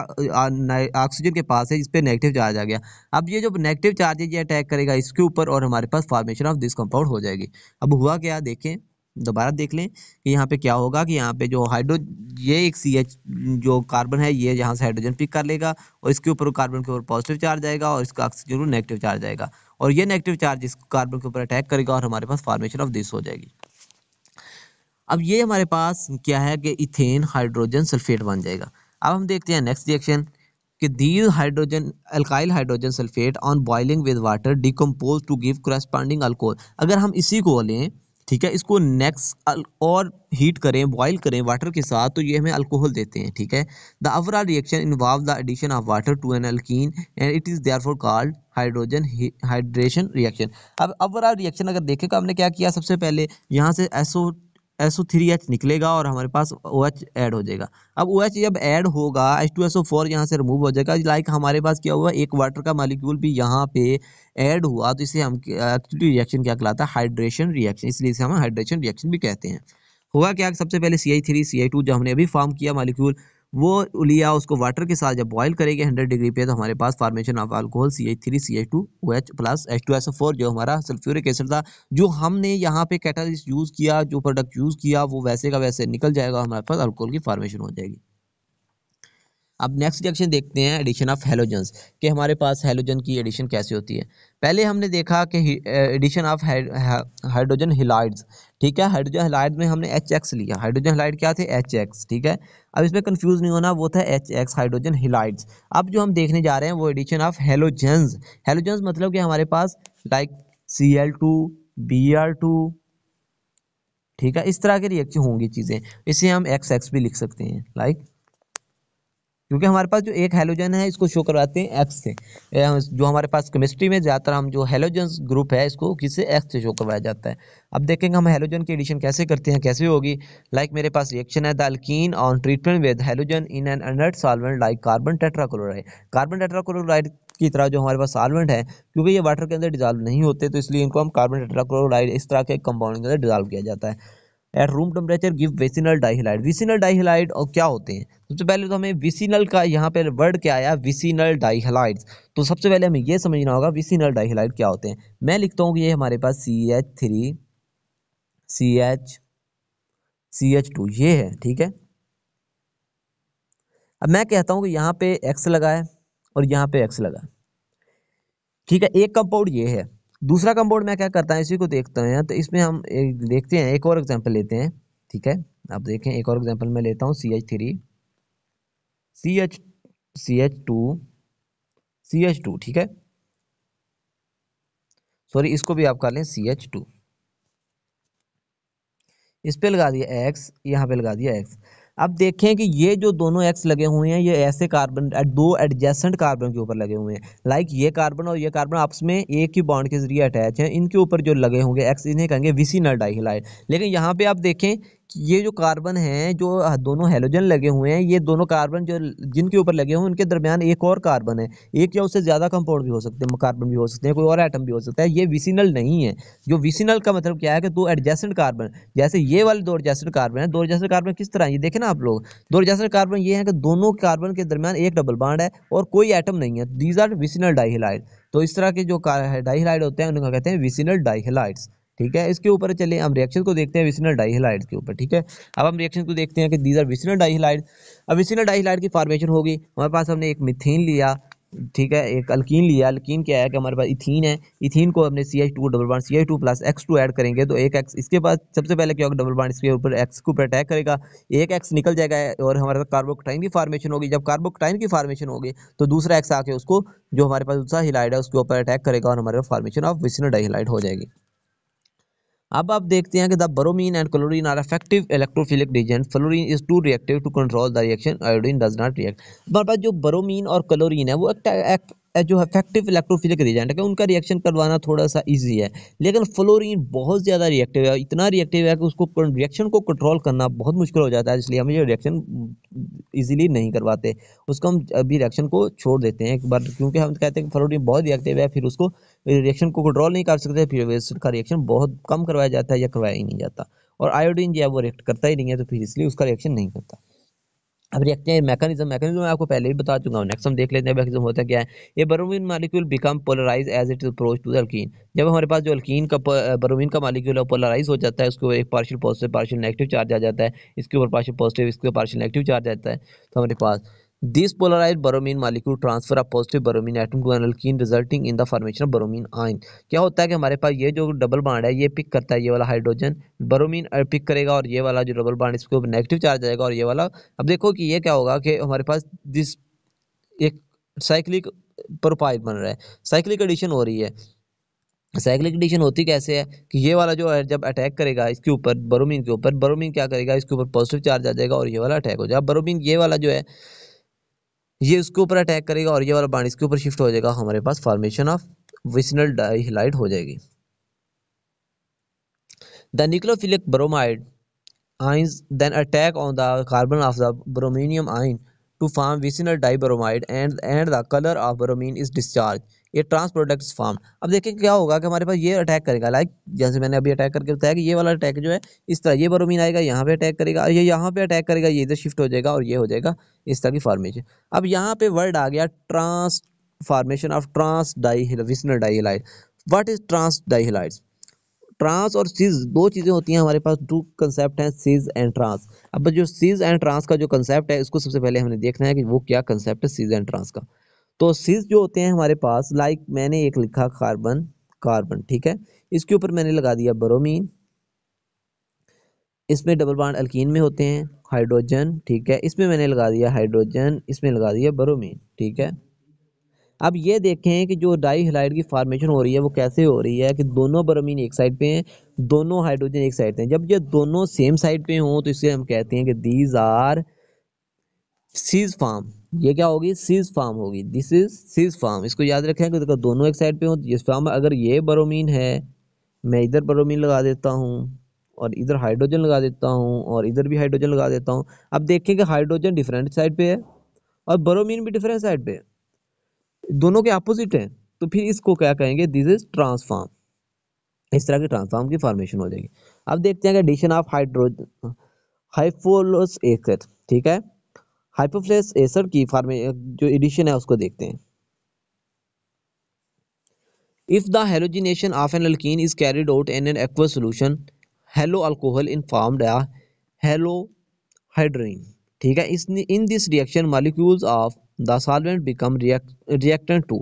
Speaker 1: ऑक्सीजन के पास है, इस पे नेगेटिव चार्ज आ गया। अब ये जो नेगेटिव चार्ज है ये अटैक करेगा इसके ऊपर और हमारे पास फॉर्मेशन ऑफ दिस कंपाउंड हो जाएगी। अब हुआ क्या देखें, दोबारा देख लें कि यहाँ पे क्या होगा कि यहाँ पे जो हाइड्रो ये एक CH जो कार्बन है ये यहाँ से हाइड्रोजन पिक कर लेगा और इसके ऊपर कार्बन के ऊपर पॉजिटिव चार्ज आएगा और इसका ऑक्सीजन को नेगेटिव चार्ज आएगा और ये नेगेटिव चार्ज इस कार्बन के ऊपर अटैक करेगा और हमारे पास फॉर्मेशन ऑफ दिस हो जाएगी। अब ये हमारे पास क्या है कि इथेन हाइड्रोजन सल्फेट बन जाएगा। अब हम देखते हैं नेक्स्ट रिएक्शन कि these hydrogen alkyl hydrogen sulphate on boiling with water decompose to give corresponding alcohol. अगर हम इसी को लें, ठीक है, इसको नेक्स्ट और हीट करें, बॉईल करें वाटर के साथ, तो ये हमें अल्कोहल देते हैं, ठीक है। The overall reaction involve the addition of water to an alkene and it is therefore called hydrogen hydration reaction. अब ओवरऑल रिएक्शन अगर देखें तो हमने क्या किया, सबसे पहले यहाँ से SO3H निकलेगा और हमारे पास OH ऐड हो जाएगा। अब OH जब ऐड होगा H2SO4 यहाँ से रिमूव हो जाएगा, लाइक हमारे पास क्या हुआ एक वाटर का मॉलिक्यूल भी यहाँ पे ऐड हुआ, तो इसे हम एक्चुअली रिएक्शन क्या कहलाता है, हाइड्रेशन रिएक्शन, इसलिए इसे हम हाइड्रेशन रिएक्शन भी कहते हैं। हुआ क्या, सबसे पहले CH3 CH2 जो हमने अभी फॉर्म किया मॉलिक्यूल वो लिया, उसको वाटर के साथ जब बॉईल करेंगे 100 डिग्री पे, तो हमारे पास formation of alcohol CH3 CH2 OH plus H2SO4 जो हमारा सल्फ्यूरिक एसिड था, जो हमने यहाँ पे कैटालिस्ट यूज किया, जो प्रोडक्ट यूज किया वो वैसे का वैसे निकल जाएगा, हमारे पास अल्कोहल की फॉर्मेशन हो जाएगी। अब नेक्स्ट रिएक्शन देखते हैं एडिशन ऑफ हेलोजन्स, कि हमारे पास हेलोजन की एडिशन कैसे होती है। पहले हमने देखा कि एडिशन ऑफ हाइड्रोजन हेलाइड्स, ठीक है, हाइड्रोजन हेलाइड में हमने HX लिया, हाइड्रोजन हेलाइड क्या थे HX, ठीक है। अब इसमें कंफ्यूज नहीं होना, वो था HX हाइड्रोजन हेलाइड्स। अब जो हम देखने जा रहे हैं वो एडिशन ऑफ हेलोजन्स। हेलोजन्स मतलब कि हमारे पास लाइक Cl2 Br2, ठीक है, इस तरह के रिएक्शन होंगी चीजें, इसे हम XX भी लिख सकते हैं, लाइक क्योंकि हमारे पास जो एक हेलोजन है इसको शो करवाते हैं X से, जो हमारे पास केमिस्ट्री में ज़्यादातर हम जो हेलोजन ग्रुप है इसको किससे X से शो करवाया जाता है। अब देखेंगे हम हेलोजन की एडिशन कैसे करते हैं, कैसे होगी। लाइक मेरे पास रिएक्शन है the alkyne on treatment with halogen in an inert solvent like carbon tetrachloride. Carbon tetrachloride की तरह जो हमारे पास सॉल्वेंट है, क्योंकि ये वाटर के अंदर डिजॉल्व नहीं होते तो इसलिए इनको हम कार्बन टेट्राक्लोराइड इस तरह के कंपाउंड के अंदर डिजॉल्व किया जाता है। At room temperature give vicinal dihalide. Vicinal dihalide और क्या होते हैं, सबसे पहले तो हमें विसिनल का यहाँ पे वर्ड क्या आया, विसिनल डाइहैलाइड्स। तो सबसे पहले हमें ये समझना होगा विसिनल डाइहैलाइड क्या होते हैं। मैं लिखता हूँ कि ये हमारे पास CH3 CH2 ये है, ठीक है। अब मैं कहता हूँ कि यहाँ पे X लगा है और यहाँ पे X लगा है, ठीक है, एक कंपाउंड ये है। दूसरा कंपाउंड मैं क्या करता है, इसी को देखते हैं, तो इसमें हम देखते हैं, एक और एग्जांपल लेते हैं, ठीक है। अब देखें एक और एग्जांपल मैं लेता हूँ CH3 CH2 CH2, ठीक है, सॉरी इसको भी आप कर लें CH2, इस पे लगा दिया X, यहाँ पे लगा दिया X। अब देखें कि ये जो दोनों X लगे हुए हैं ये ऐसे कार्बन दो एडजेसेंट कार्बन के ऊपर लगे हुए हैं, लाइक ये कार्बन और ये कार्बन आपस में एक ही बॉन्ड के जरिए अटैच हैं, इनके ऊपर जो लगे होंगे X इन्हें कहेंगे विसिनल डाइहैलाइड। लेकिन यहाँ पे आप देखें ये जो कार्बन है, जो दोनों हैलोजन लगे हुए हैं, ये दोनों कार्बन जो जिनके ऊपर लगे हुए हैं उनके दरमियान एक और कार्बन है, एक या उससे ज्यादा कंपाउंड भी हो सकते हैं, कार्बन भी हो सकते हैं, कोई और एटम भी हो सकता है। ये विसिनल नहीं है। जो विसिनल का मतलब क्या है कि दो एडजेसेंट कार्बन, जैसे ये वाले दो एडजेसेंट कार्बन है। दो एडजेसेंट कार्बन किस तरह, ये देखे ना आप लोग, दो एडजेसेंट कार्बन ये है कि दोनों कार्बन के दरमियान एक डबल बॉन्ड है और कोई एटम नहीं है। These are vicinal dihalide. तो इस तरह के जो डाइहैलाइड होते हैं उनको कहते हैं विसिनल डाइहैलाइड्स। ठीक है, इसके ऊपर चलिए हम रिएक्शन को देखते हैं विसिनल डाइहैलाइड्स के ऊपर। ठीक है, अब हम रिएक्शन को देखते हैं कि दीज आर विसिनल डाइहैलाइड। अब विसिनल डाइहैलाइड की फॉर्मेशन होगी, हमारे पास हमने एक मीथेन लिया, ठीक है, एक अल्कीन लिया। अल्कीन क्या है कि हमारे पास इथीन है, इथीन को हमने CH2 double bond CH2 plus X2 add करेंगे तो एक X, इसके बाद सबसे पहले क्या होगा, डबल बॉन्ड इसके ऊपर X के ऊपर अटैक करेगा, एक X निकल जाएगा और हमारे पास कार्बोकटाइन की फॉर्मेशन होगी। जब कार्बोकटाइन की फॉर्मेशन होगी तो दूसरा X आके उसको, जो हमारे पास दूसरा हैलाइड है उसके ऊपर अटैक करेगा और हमारे पास फॉर्मेशन ऑफ विसिनल डाइहैलाइड हो जाएगी। अब आप देखते हैं कि the bromine and chlorine are effective electrophilic agent, fluorine is too reactive to control the reaction, iodine does not react. हमारे पास जो ब्रोमीन और क्लोरीन है वो जो इफेक्टिव इलेक्ट्रोफिलिक एजेंट है, उनका रिएक्शन करवाना थोड़ा सा इजी है, लेकिन फ्लोरीन बहुत ज़्यादा रिएक्टिव है, इतना रिएक्टिव है कि उसको रिएक्शन को कंट्रोल करना बहुत मुश्किल हो जाता है, इसलिए हम ये रिएक्शन इजीली नहीं करवाते, उसको हम अभी रिएक्शन को छोड़ देते हैं एक बार, क्योंकि हम कहते हैं कि फ्लोरीन बहुत रिएक्टिव है, फिर उसको रिएक्शन को कंट्रोल नहीं कर सकते, फिर उसका रिएक्शन बहुत कम करवाया जाता है या करवाया ही नहीं जाता। और आयोडीन जो है वो रिएक्ट करता ही नहीं है, तो फिर इसलिए उसका रिएक्शन नहीं करता। अब रिएक्शन मैकेनिज्म मैं आपको पहले ही बता चुका हूँ। नेक्स्ट हम देख लेते हैं मैकेनिज्म होता क्या है। ये bromine molecule become polarise as it approach to the alkene. जब हमारे पास जो अल्कीन का ब्रोमीन का मॉलिक्यूल है पोलराइज हो जाता है, उसके ऊपर एक partial positive partial negative charge आ जाता है, इसके ऊपर पार्शियल पॉजिटिव इसके ऊपर पार्शियल नेगेटिव चार्ज आता है, तो हमारे पास this polarized bromine molecule transfer of positive bromine atom to an alkene resulting in the formation of bromine ion. क्या होता है कि हमारे पास ये जो डबल बॉन्ड है ये पिक करता है, ये वाला हाइड्रोजन ब्रोमीन पिक करेगा और ये वाला जो डबल बॉन्ड इसके ऊपर नेगेटिव चार्ज आएगा और ये वाला। अब देखो कि ये क्या होगा कि हमारे पास दिस एक साइक्लिक प्रोपाइल बन रहा है, साइक्लिक एडिशन हो रही है। साइक्लिक एडिशन होती कैसे है कि ये वाला जो है जब अटैक करेगा इसके ऊपर ब्रोमीन के ऊपर, ब्रोमीन क्या करेगा इसके ऊपर पॉजिटिव चार्ज आ जाएगा और ये वाला अटैक हो जाएगा। ब्रोमीन ये वाला जो है ये इसके ऊपर अटैक करेगा और ये वाला बॉन्ड इसके ऊपर शिफ्ट हो जाएगा, हमारे पास फॉर्मेशन ऑफ विसिनल डाइहैलाइड हो जाएगी। The nucleophilic bromide ions then attack on the carbon of the brominium ion to form vicinal dibromide and the color of bromine is discharged। a trans product is formed। अब देखिए क्या होगा कि हमारे पास ये attack करेगा, लाइक जैसे मैंने अभी अटैक करके बताया कि ये वाला अटैक जो है इस तरह, ये ब्रोमीन आएगा यहाँ पे अटैक करेगा और ये यहाँ पे अटैक करेगा, ये इधर शिफ्ट हो जाएगा और ये हो जाएगा इस तरह की फॉर्मेशन। अब यहाँ पे वर्ड आ गया trans, formation of trans di vicinal dihalide. What is trans dihalides? Trans और सीज दो चीजें होती हैं हमारे पास, टू कंसेप्ट हैं सीज एंड ट्रांस। अब जो सीज एंड ट्रांस का जो कंसेप्ट है इसको सबसे पहले हमने देखना है कि वो क्या कंसेप्ट है सीज एंड ट्रांस का। तो सीज जो होते हैं हमारे पास, लाइक मैंने एक लिखा कार्बन, कार्बन ठीक है, इसके ऊपर मैंने लगा दिया ब्रोमीन, इसमें डबल बॉन्ड अल्कीन में होते हैं हाइड्रोजन, ठीक है, इसमें मैंने लगा दिया हाइड्रोजन, इसमें लगा दिया ब्रोमीन, ठीक है। अब ये देखें कि जो डाइहैलाइड की फॉर्मेशन हो रही है वो कैसे हो रही है कि दोनों ब्रोमीन एक साइड पे हैं, दोनों हाइड्रोजन एक साइड पे हैं। जब ये दोनों सेम साइड पे हों तो इसे हम कहते हैं कि दीज आर सीज फॉर्म। ये क्या होगी? सीज फॉर्म होगी, दिस इज सीज फॉर्म। इसको याद रखें कि अगर दोनों एक साइड पे हो तो इस फॉर्म में, अगर ये ब्रोमीन है मैं इधर ब्रोमीन लगा देता हूँ और इधर हाइड्रोजन लगा देता हूँ और इधर भी हाइड्रोजन लगा देता हूँ। अब देखें कि हाइड्रोजन डिफरेंट साइड पे है और ब्रोमीन भी डिफरेंट साइड पे है, दोनों के अपोजिट हैं, तो फिर इसको क्या कहेंगे? This is transform. इस तरह की ट्रांसफॉर्म की फॉर्मेशन हो जाएगी। अब देखते हैं कि एडिशन ऑफ हाइड्रोजन हाइपोलोस एसिड, ठीक है, हाइपोफ्लेस एसिड की फॉर्मे जो एडिशन है उसको देखते हैं। If the halogenation of an alkene is carried out in an aqueous solution, halo alcohol in formed a halo hydrogen, ठीक है। In this reaction molecules of the solvent become reactant too,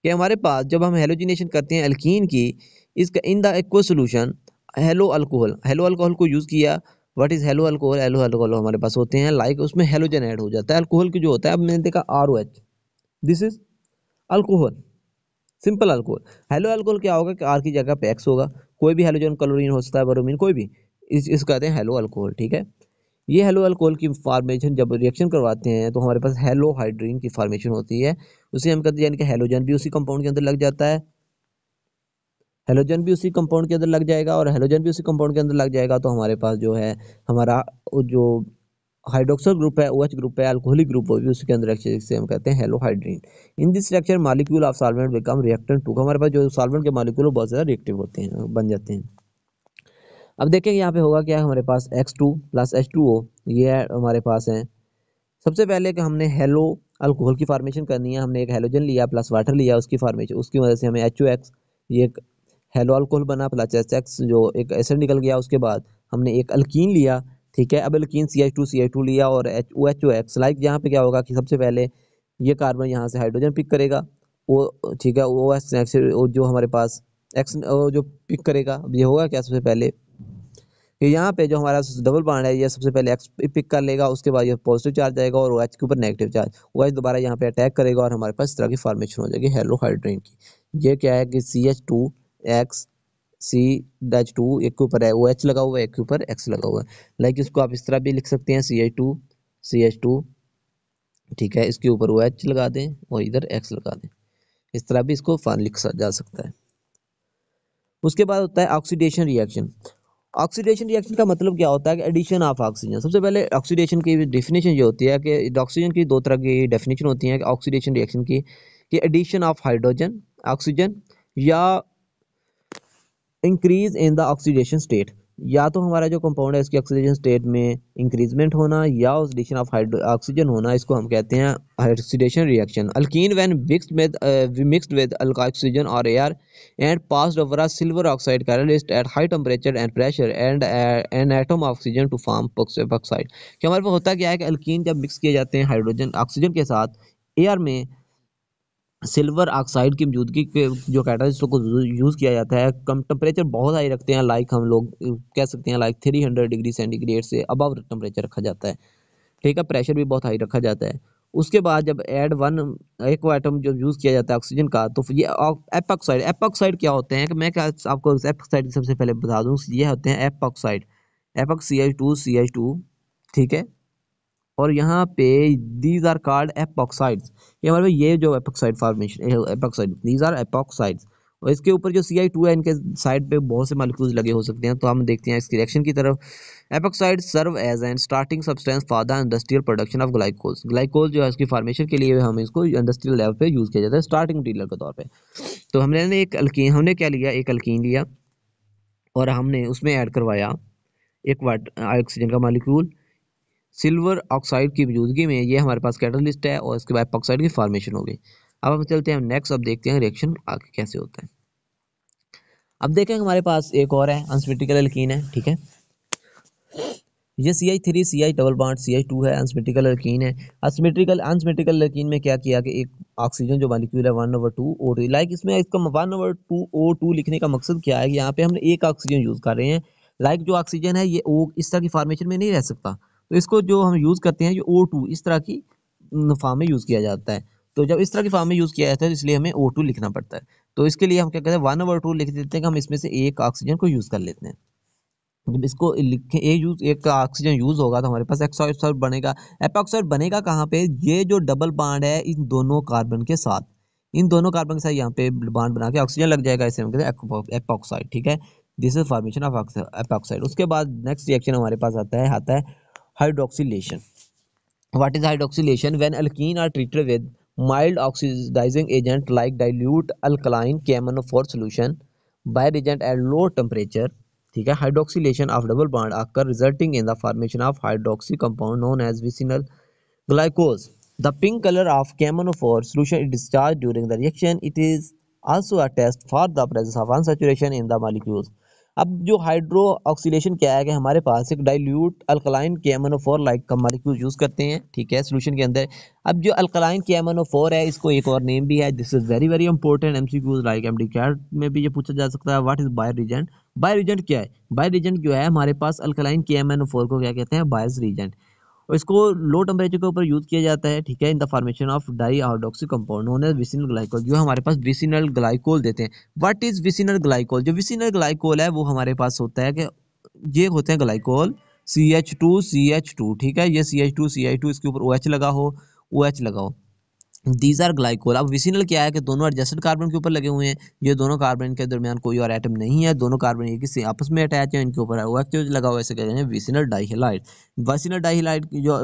Speaker 1: कि हमारे पास जब हम हेलोजिनेशन करते हैं alkyne की, इसका in the aqueous solution halo alcohol, hello alcohol को यूज किया। What is hello alcohol? Hello alcohol हमारे पास होते हैं लाइक उसमें हेलोजन ऐड हो जाता है, अल्कोहल की जो होता है, अब मैंने देखा ROH, this is alcohol, simple alcohol. Hello alcohol क्या होगा कि आर की जगह पे एक्स होगा, कोई भी हेलोजन क्लोरीन हो सकता है, ब्रोमीन, कोई भी, इसको कहते हैं हेलो अल्कोहल, ठीक है। ये हेलो अल्कोहल की फॉर्मेशन जब रिएक्शन करवाते हैं तो हमारे पास हेलो हाइड्रोजन की फॉर्मेशन होती है, उसे हम कहते हैं, यानी कि हेलोजन भी उसी कंपाउंड के अंदर लग जाता है, हेलोजन भी उसी कंपाउंड के अंदर लग जाएगा और हेलोजन भी उसी कंपाउंड के अंदर लग जाएगा, तो हमारे पास जो है हमारा जो हाइड्रोक्सल ग्रुप है, OH ग्रुप है, अल्कोहलिक ग्रुप, वो भी उसी के अंदर जिसे हम कहते हैं halohydrin. In this reaction molecule of solvent become reactant too, हमारे पास जो सॉल्वेंट के मॉलिक्यूल बहुत ज़्यादा रिएक्टिव होते हैं, बन जाते हैं। अब देखेंगे यहाँ पे होगा क्या, हमारे पास X2 प्लस H2O ये हमारे पास है। सबसे पहले कि हमने हेलो अल्कोहल की फॉर्मेशन करनी है, हमने एक हेलोजन लिया प्लस वाटर लिया, उसकी फॉर्मेशन, उसकी वजह से हमें HOX ये एक हेलो अल्कोहल बना, प्लस HX जो एक एसिड निकल गया। उसके बाद हमने एक अल्कीन लिया, ठीक है। अब अल्कीन CH2 लिया और OHOX, लाइक यहाँ पे क्या होगा कि सबसे पहले ये कार्बन यहाँ से हाइड्रोजन पिक करेगा, वो ठीक है, OH जो हमारे पास X जो पिक करेगा। अब ये होगा क्या, सबसे पहले कि यहाँ पे जो हमारा डबल बॉन्ड है ये सबसे पहले एक्स पिक कर लेगा, उसके बाद ये पॉजिटिव चार्ज आएगा और OH के ऊपर नेगेटिव चार्ज, OH दोबारा यहाँ पे अटैक करेगा और हमारे पास इस तरह की फॉर्मेशन हो जाएगी हेलोहाइड्रीन की। ये क्या है कि CH2X C-2 एक के ऊपर है OH लगा हुआ है, एक के ऊपर X लगा हुआ है। लाइक इसको आप इस तरह भी लिख सकते हैं CH2 ठीक है, इसके ऊपर OH लगा दें और इधर X लगा दें, इस तरह भी इसको लिखा जा सकता है। उसके बाद होता है ऑक्सीडेशन रिएक्शन। ऑक्सीडेशन रिएक्शन का मतलब क्या होता है कि एडिशन ऑफ ऑक्सीजन। सबसे पहले ऑक्सीडेशन की डेफिनेशन ये होती है कि ऑक्सीजन की दो तरह की डेफिनेशन होती है ऑक्सीडेशन रिएक्शन की, कि एडिशन ऑफ हाइड्रोजन ऑक्सीजन या increase in the oxidation state. या तो हमारा जो कंपाउंड है इसकी ऑक्सीडेशन स्टेट में इंक्रीजमेंट होना या ऑक्सीडेशन ऑफ ऑक्सीजन होना, इसको हम कहते हैं oxidation reaction. Alkyne when mixed with oxygen और air and passed over a silver oxide catalyst at high temperature and pressure and an atom of oxygen to form peroxide। कि हमारे पास होता क्या है कि अल्कीन जब मिक्स किए जाते हैं हाइड्रोजन ऑक्सीजन के साथ एयर में सिल्वर ऑक्साइड की मौजूदगी के जो कैटालिस्ट को यूज़ किया जाता है, कम टेम्परेचर बहुत हाई रखते हैं, लाइक हम लोग कह सकते हैं लाइक 300 डिग्री सेंटीग्रेड से अबव टेम्परेचर रखा जाता है, ठीक है। प्रेशर भी बहुत हाई रखा जाता है। उसके बाद जब एक एटम जब यूज़ किया जाता है ऑक्सीजन का, तो ये एपॉक्साइड क्या होते हैं कि मैं क्या आपको एपॉक्साइड सबसे पहले बता दूं, ये होते हैं एपॉक्साइड, CH2 ठीक है। और यहाँ पे दीज आर कॉल्ड एपॉक्साइड्स। ये हमारे ये जो epoxide formation epoxide, these are epoxides. और इसके ऊपर जो CI2 है, इनके साइड पे बहुत से मॉलिक्यूल्स लगे हो सकते हैं, तो हम देखते हैं इसकी रिएक्शन की तरफ। Epoxide serve as an starting substance for the industrial production of glycols. Glycol जो है इसकी फॉर्मेशन के लिए हम इसको इंडस्ट्रियल लेवल पे यूज किया जाता है स्टार्टिंग मटीरियल के तौर पे। तो हमने क्या लिया, एक अल्कीन लिया और हमने उसमें ऐड करवाया एक ऑक्सीजन का मॉलिक्यूल सिल्वर ऑक्साइड की मौजूदगी में, ये हमारे पास कैटलिस्ट है और इसके बाद एपॉक्साइड की फॉर्मेशन हो गई। अब हम चलते हैं नेक्स्ट, अब देखते हैं रिएक्शन आगे कैसे होता है। अब देखें हमारे पास एक और है अनसिमेट्रिकल एल्कीन है, ठीक है। ये CH3 CH double bond CH2 है, अनसिमेट्रिकल एल्कीन है। अनसिमेट्रिकल एल्कीन में क्या किया कि एक ऑक्सीजन जो मॉलिक्यूल है 1/2 O2, लाइक इसमें इसका 1/2 O2 लिखने का मकसद क्या है कि यहाँ पे हमने एक ऑक्सीजन यूज कर रहे हैं। लाइक जो ऑक्सीजन है ये O इस तरह की फॉर्मेशन में नहीं रह सकता, तो इसको जो हम यूज करते हैं ये O2 इस तरह की फॉर्म में यूज किया जाता है। तो जब इस तरह की फॉर्म में यूज किया जाता है तो इसलिए हमें O2 लिखना पड़ता है। तो इसके लिए हम क्या करते हैं 1/2 लिख देते हैं कि हम इसमें से एक ऑक्सीजन को यूज कर लेते हैं। जब इसको लिखें एक ऑक्सीजन यूज होगा तो हमारे पास एक्सऑक्साइड बनेगा। एपॉक्साइड बनेगा कहाँ पे, ये जो डबल बॉन्ड है इन दोनों कार्बन के साथ, इन दोनों कार्बन के साथ यहाँ पे बॉन्ड बना के ऑक्सीजन लग जाएगा, इसे हम कहते हैं एपॉक्साइड, ठीक है। This is formation of epoxide. उसके बाद नेक्स्ट रिएक्शन हमारे पास आता है hydroxylation. What is hydroxylation? When alkene are treated with mild oxidizing agent like dilute alkaline KMnO4 solution by reagent at low temperature, ठीक है। Hydroxylation of double bond occur resulting in the formation of hydroxy compound known as vicinal glycose. The pink color of KMnO4 solution is discharged during the reaction. It is also a test for the presence of unsaturation in the molecules. अब जो hydro oxidation क्या है कि हमारे पास एक dilute alkaline KMnO4 like का molecule use करते हैं, ठीक है, सॉल्यूशन के अंदर। अब जो अल्कलाइन KMnO4 है इसको एक और नेम भी है, this is very very important, MCQs like MDCAT में भी ये पूछा जा सकता है। What is Baeyer reagent? Baeyer reagent क्या है? बायर रीजेंट जो है हमारे पास अल्कलाइन KMnO4 को क्या कहते हैं, बायर्स रीजेंट, और इसको लो टेम्परेचर के ऊपर यूज किया जाता है, ठीक है, in the formation of di hydroxy compound known as vicinal glycol, जो हमारे पास विसिनल ग्लाइकोल देते हैं। What is vicinal glycol? जो विसिनल ग्लाइकोल है वो हमारे पास होता है कि ये होते हैं ग्लाइकोल CH2 ठीक है, ये CH2 इसके ऊपर OH लगा हो, दीज आर ग्लाइकोल। अब विसिनल क्या है कि दोनों एडजस्टेड कार्बन के ऊपर लगे हुए हैं, ये दोनों कार्बन के दरमियान कोई और एटम नहीं है, दोनों कार्बन एक ही आपस में अटैच है, इनके ऊपर OH लगा हुआ है, इसे कहते हैं विसिनल डाइहैलाइड। विसिनल डाइहैलाइड की जो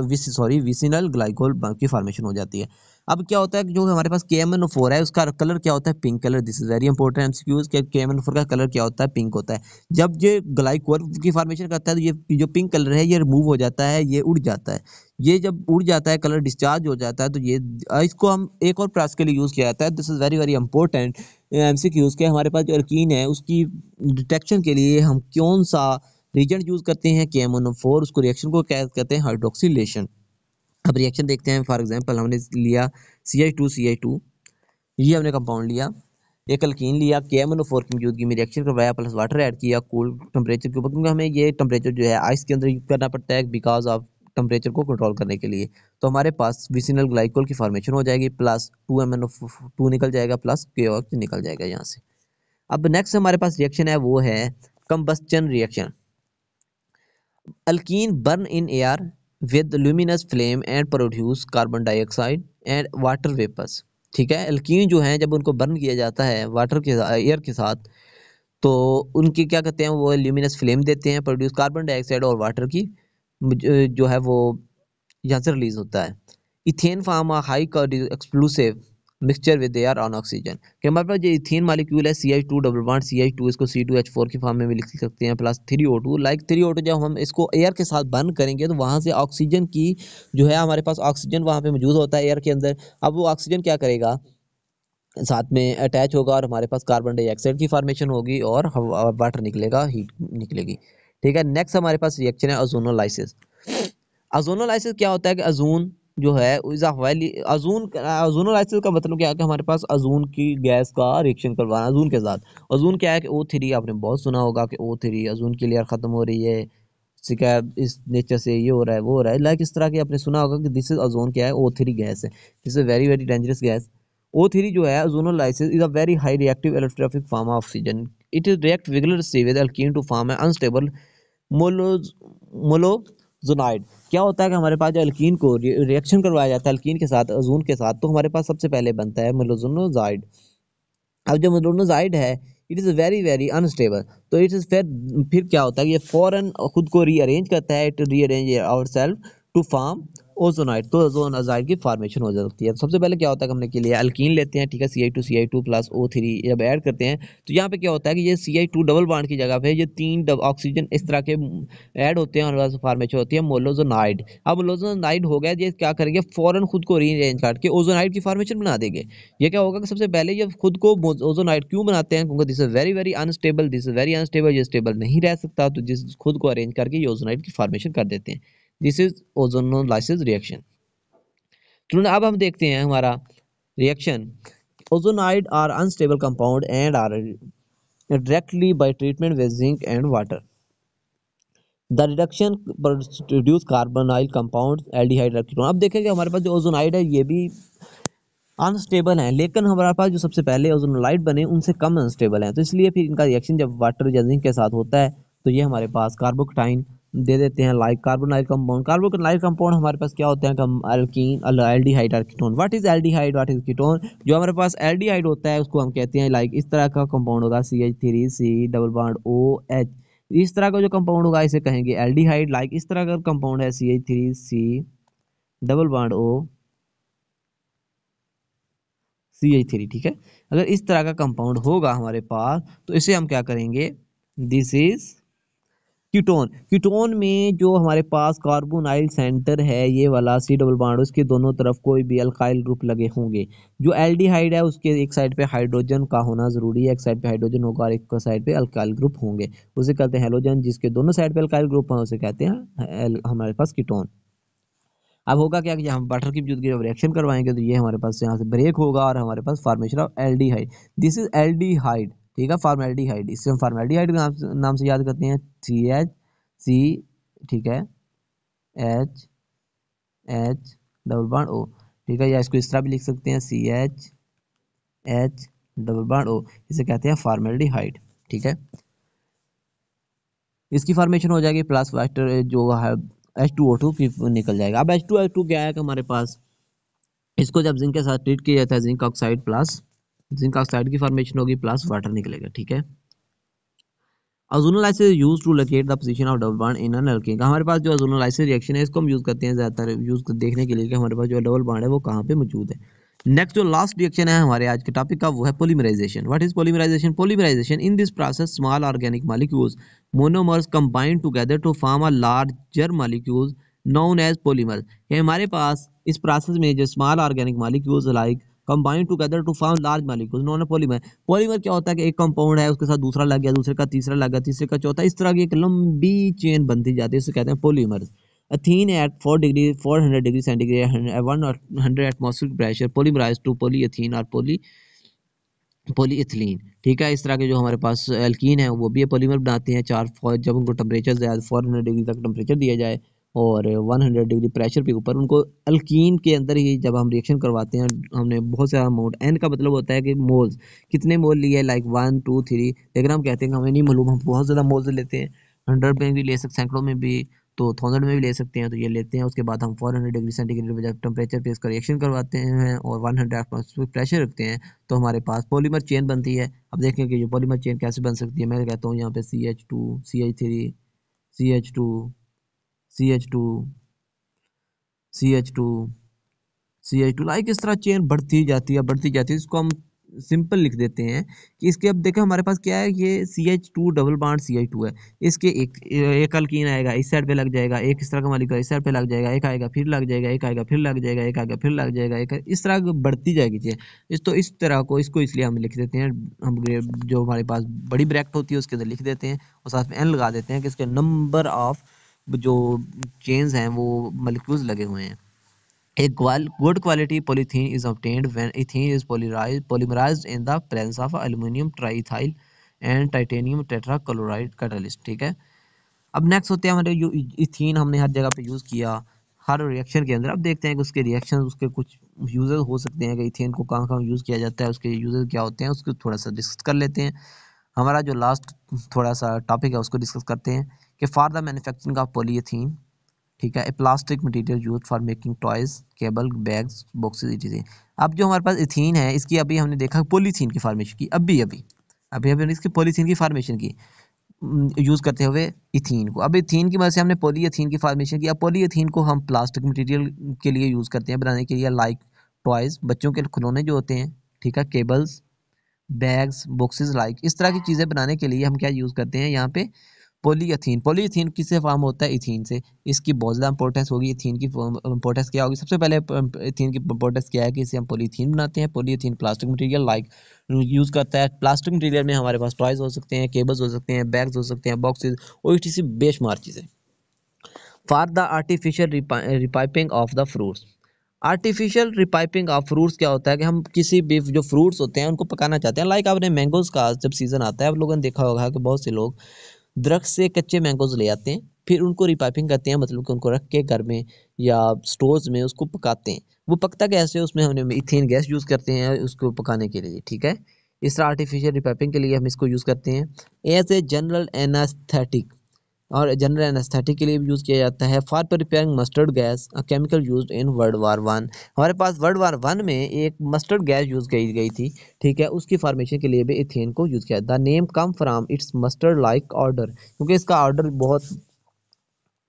Speaker 1: विसिनल ग्लाइकोल की फॉर्मेशन हो जाती है। अब क्या होता है कि जो हमारे पास KMnO4 है उसका कलर क्या होता है, pink colour. This is very important MCQs के KMnO4 का कलर क्या होता है, पिंक होता है। जब ये ग्लाइकोल की फॉर्मेशन करता है तो ये जो पिंक कलर है ये रिमूव हो जाता है, ये उड़ जाता है। ये जब उड़ जाता है, कलर डिस्चार्ज हो जाता है, तो ये इसको हम एक और प्रोसेस के लिए यूज किया जाता है। This is very very important MCQs के। हमारे पास जो अल्कीन है उसकी डिटेक्शन के लिए हम कौन सा रिएजेंट यूज करते हैं, KMnO4। उसको रिएक्शन को क्या कहते हैं, हाइड्रोक्सिलेशन। अब रिएक्शन देखते हैं। फॉर एग्जांपल हमने लिया CH2 ये हमने कंपाउंड लिया, एक अल्कीन लिया, KMnO4 की मौजूदगी में रिएक्शन करवाया, प्लस वाटर ऐड किया कूल टेम्परेचर के ऊपर, क्योंकि हमें ये टेम्परेचर जो है आइस के अंदर यूज करना पड़ता है बिकॉज ऑफ टेम्परेचर को कंट्रोल करने के लिए। तो हमारे पास विसिनल ग्लाइकोल की फॉर्मेशन हो जाएगी, प्लस 2MnO2 निकल जाएगा, प्लस KOH निकल जाएगा यहाँ से। अब नेक्स्ट हमारे पास रिएक्शन है वो है combustion reaction. Alkene burn in air with luminous flame and produce carbon dioxide and water vapours. ठीक है, अल्कीन जो है जब उनको बर्न किया जाता है वाटर के एयर के साथ, तो उनकी क्या कहते हैं, वो ल्यूमिनस फ्लेम देते हैं, प्रोड्यूस कार्बन डाइऑक्साइड और वाटर की जो है वो यहाँ से रिलीज होता है। Ethane form a high explosive mixture with air on oxygen. कि हमारे पास जो इथेन मॉलिक्यूल है CH2 डबल बॉन्ड CH2, इसको C2H4 की फॉर्म में भी लिख सकते हैं, प्लस 3O2। लाइक 3O2 जब हम इसको एयर के साथ बर्न करेंगे तो वहां से ऑक्सीजन की जो है, हमारे पास ऑक्सीजन वहां पे मौजूद होता है एयर के अंदर। अब वो ऑक्सीजन क्या करेगा, साथ में अटैच होगा और हमारे पास कार्बन डाइऑक्साइड की फॉर्मेशन होगी और वाटर निकलेगा, हीट निकलेगी। ठीक है, नेक्स्ट हमारे पास रिएक्शन है ओजोनोलाइसिस। ओजोनोलाइसिस क्या होता है कि अजून जो है इज अ वैली अजून ओजोनोलाइसिस का मतलब क्या है कि हमारे पास अजून की गैस का रिएक्शन करवाना अजून के साथ। अजून क्या है कि O3, आपने बहुत सुना होगा कि O3 अजून की लेयर खत्म हो रही है, शिकायत इस नेचर से ये हो रहा है वो हो रहा है, लाइक इस तरह के आपने सुना होगा कि दिस इज अजोन क्या है, O3 गैस है, this is very very dangerous gas. O3 जो है ozonolysis is a very high reactive allotropic form of oxygen. It is react vigorously with alkene to form an unstable molozonide. क्या होता है कि हमारे पास जो अल्कीन को रिएक्शन करवाया जाता है अल्कीन के साथ अजून के साथ, तो हमारे पास सबसे पहले बनता है मोलोजोनाइड। अब जो मोलोजोनाइड है it is very very unstable, तो इट इज फिर क्या होता है, ये फौरन खुद को रीअरेंज करता है, it rearrange ourself to form ozonide. तो ओजोनाइड की फॉर्मेशन हो जाती है। सबसे पहले क्या होता है, हमने के लिए अल्कीन लेते हैं, ठीक है, CH2 प्लस O3 जब ऐड करते हैं तो यहाँ पे क्या होता है कि ये CH2 डबल बॉन्ड की जगह पे ये 3 ऑक्सीजन इस तरह के ऐड होते हैं और फॉर्मेशन होती है मोलोजोनाइड। अब मोलोजोनाइड हो गया, ये क्या करेंगे, फौरन खुद को रीअरेंज करके ओजोनाइड की फॉर्मेशन बना देंगे। ये क्या होगा कि सबसे पहले ये खुद को ओजोनाइड क्यों बनाते हैं, क्योंकि this is very very unstable, this is very unstable, ये स्टेबल नहीं रह सकता, तो जिस खुद को अरेंज करके ये ओजोनाइड की फॉर्मेशन कर देते हैं। This is ozonolysis reaction. चलो अब हम देखते हैं हमारा reaction. Ozonide are unstable compound and are directly by treatment with zinc and water. The reduction produce carbonyl compounds aldehyde ketone। अब देखेंगे हमारे पास जो ओजोनाइड है ये भी अनस्टेबल है, लेकिन हमारे पास जो सबसे पहले ओजोनोलाइड बने उनसे कम अनस्टेबल है, तो इसलिए फिर इनका रिएक्शन जब वाटर या जिंक के साथ होता है तो ये हमारे पास कार्बोकटाइन दे देते हैं, like carbonyl compound. Carbonyl compound हमारे पास क्या होते हैं, हम अल्कीन एल्डिहाइड और ketone. What is aldehyde, what is ketone. जो हमारे पास एल्डिहाइड होता है उसको हम कहते हैं, लाइक इस तरह का कंपाउंड होगा CH3C डबल बॉन्ड OH, इस तरह का जो कंपाउंड होगा इसे कहेंगे एल्डिहाइड। लाइक इस तरह का कंपाउंड है CH3C डबल बॉन्ड CH3। ठीक है, अगर इस तरह का कंपाउंड होगा हमारे पास तो इसे हम क्या करेंगे, दिस इज कीटोन। कीटोन में जो हमारे पास कार्बोनाइल सेंटर है ये वाला C डबल बॉन्ड, उसके दोनों तरफ कोई भी अल्काइल ग्रुप लगे होंगे। जो एल्डिहाइड है उसके एक साइड पे हाइड्रोजन का होना जरूरी है, एक साइड पे हाइड्रोजन होगा और एक साइड पे अल्काइल ग्रुप होंगे, उसे कहते हैं हेलोजन। जिसके दोनों साइड पे अल्काइल ग्रुप है उसे कहते हैं हमारे पास कीटोन। अब होगा क्या कि हम वाटर की मौजूदगी जब रिएक्शन करवाएंगे तो ये हमारे पास यहाँ से ब्रेक होगा और हमारे पास formation of aldehyde. This is aldehyde, ठीक है, फॉर्मेल्डिहाइड। इसे हम फॉर्मेल्डिहाइड के नाम से याद करते हैं, CH ठीक है, H डबल बॉन्ड O, ठीक है, या इसको इस तरह भी लिख सकते हैं CH डबल बॉन्ड O, इसे कहते हैं फॉर्मेल्डिहाइड। ठीक है, इसकी फॉर्मेशन हो जाएगी, प्लस वाटर जो है H2O2 की निकल जाएगा। अब H2O2 क्या है कि हमारे पास इसको जब जिंक के साथ ट्रीट किया जाता है, zinc oxide plus zinc oxide की फॉर्मेशन होगी प्लस वाटर निकलेगा, ठीक है। Ozonolysis use to locate the position of double bond in an alkene. हमारे पास जो ओजोनोलाइसिस रिएक्शन है इसको हम यूज करते हैं ज्यादातर यूज देखने के लिए कि हमारे पास जो डबल बॉन्ड है वो कहाँ पे मौजूद है। नेक्स्ट जो लास्ट रिएक्शन है हमारे आज के टॉपिक का वो है polymerisation. What is polymerisation? Polymerisation in this process small organic molecules monomers combine together to form a larger molecules known as polymer. हमारे पास इस प्रोसेस में जो small organic molecules like combine together to form large molecules known as polymer. Polymer क्या होता है कि एक कंपाउंड है उसके साथ दूसरा लग गया, दूसरे का तीसरा लग गया, तीसरे का चौथा, इस तरह की एक लंबी चेन बनती जाती है, इसे कहते हैं polymer. Ethene at 4 degree 400 degree centigrade 100 atmospheric pressure polymerized to polyethene or polyethylene, ठीक है। इस तरह के जो हमारे पास एल्कीन है वो भी पॉलीमर बनाते हैं जब उनको टेम्परेचर 400 डिग्री तक टेम्परेचर दिया जाए और 100 डिग्री प्रेशर पे ऊपर उनको अल्कीन के अंदर ही जब हम रिएक्शन करवाते हैं, हमने बहुत सारा अमाउंट, एन का मतलब होता है कि मोल्स, कितने मोल लिए, लाइक 1 2 3, लेकिन हम कहते हैं कि हमें नहीं मालूम, हम बहुत ज़्यादा मोल्स लेते हैं, 100 में भी ले सकते, सैकड़ों में भी, तो 1000 में भी ले सकते हैं, तो ये लेते हैं। उसके बाद हम 400 डिग्री सेंटीग्रेड पे जब टेम्परेचर पे इसका रिएक्शन करवाते हैं और 100 एटमॉस्फेरिक प्रेशर रखते हैं तो हमारे पास पॉलीमर चेन बनती है। अब देखें कि ये पॉलीमर चेन कैसे बन सकती है। मैं कहता हूँ यहाँ पे CH2 CH3 CH2 CH2 CH2 CH2, like इस तरह चेन बढ़ती जाती है। इसको हम सिंपल लिख देते हैं कि इसके, अब देखें हमारे पास क्या है, ये CH2 डबल बॉन्ड CH2 है, इसके एक अल्कीन आएगा इस साइड पे लग जाएगा, एक इस तरह का मॉलिक्यूल इस साइड पे लग जाएगा, एक आएगा फिर लग जाएगा, एक आएगा फिर लग जाएगा, एक आएगा फिर लग जाएगा, एक इस तरह बढ़ती जाएगी चेन। तो इस तरह को इसको इसलिए हम लिख देते हैं, हम जो हमारे पास बड़ी ब्रैकेट होती है उसके अंदर लिख देते हैं और साथ में n लगा देते हैं कि इसके नंबर ऑफ जो चेन्स हैं वो मॉलिक्यूल्स लगे हुए हैं। A good quality polythene is obtained when ethene is polymerized in the presence of aluminum triethyl and titanium tetrachloride catalyst, ठीक है। अब नेक्स्ट होते हैं हमारे इथीन, हमने हर जगह पे यूज़ किया हर रिएक्शन के अंदर। अब देखते हैं कि उसके रिएक्शन, उसके कुछ यूजेस हो सकते हैं कि इथेन को कहाँ कहाँ यूज़ किया जाता है, उसके यूजेस क्या होते हैं, उसको थोड़ा सा डिस्कस कर लेते हैं। हमारा जो लास्ट थोड़ा सा टॉपिक है उसको डिस्कस करते हैं कि for the manufacturing of polythene, ठीक है, a plastic material use for making toys cable bags boxes etc. अब जो हमारे पास इथीन है इसकी अभी हमने देखा पॉलीथीन की फार्मेशन की, अभी हमने इसकी पॉलीथीन की फार्मेशन की यूज करते हुए इथीन को। अब इथीन की वजह से हमने पॉलीएथीन की फार्मेशन की। अब पॉलीएथीन को हम प्लास्टिक मटेरियल के लिए यूज करते हैं बनाने के लिए, लाइक टॉयज, बच्चों के खिलौने जो होते हैं, ठीक है, केबल्स बैग्स बॉक्सेस, लाइक इस तरह की चीज़ें बनाने के लिए हम क्या यूज़ करते हैं यहाँ पे पॉलीएथीन। पॉलीएथीन किससे फॉर्म होता है? इथीन से। इसकी बहुत ज़्यादा इंपॉर्टेंस होगी। इथीन की इंपॉर्टेंस क्या होगी? सबसे पहले इथीन की इंपॉर्टेंस क्या है कि इसे हम पॉलीथीन बनाते हैं। पॉलीएथीन प्लास्टिक मटेरियल लाइक यूज़ करता है। प्लास्टिक मटेरियल में हमारे पास टॉयज हो सकते हैं, केबल्स हो सकते हैं, बैग्स हो सकते हैं, बॉक्सेस और इसी बेशुमार चीज़ें। For the artificial ripening of the fruits. Artificial ripening of fruits क्या होता है कि हम किसी भी जो फ्रूट्स होते हैं उनको पकाना चाहते हैं। लाइक आपने मैंगोज का जब सीजन आता है, आप लोगों ने देखा होगा कि बहुत से लोग दरख्त से कच्चे मैंगोज ले आते हैं, फिर उनको रिपाइपिंग करते हैं, मतलब कि उनको रख के घर में या स्टोर्स में उसको पकाते हैं। वो पकता कैसे? उसमें हमने इथेन गैस यूज़ करते हैं उसको पकाने के लिए, ठीक है। इस तरह आर्टिफिशियल रिपाइपिंग के लिए हम इसको यूज़ करते हैं। एज ए जनरल एनास्थेटिक, और जनरल एनेस्थेटिक के लिए भी यूज़ किया जाता है। For preparing mustard gas, a chemical used in world war 1। हमारे पास वर्ल्ड वार 1 में एक मस्टर्ड गैस यूज़ की गई थी, ठीक है, उसकी फॉर्मेशन के लिए भी इथेन को यूज़ किया। The name come from it's mustard like order, क्योंकि इसका ऑर्डर बहुत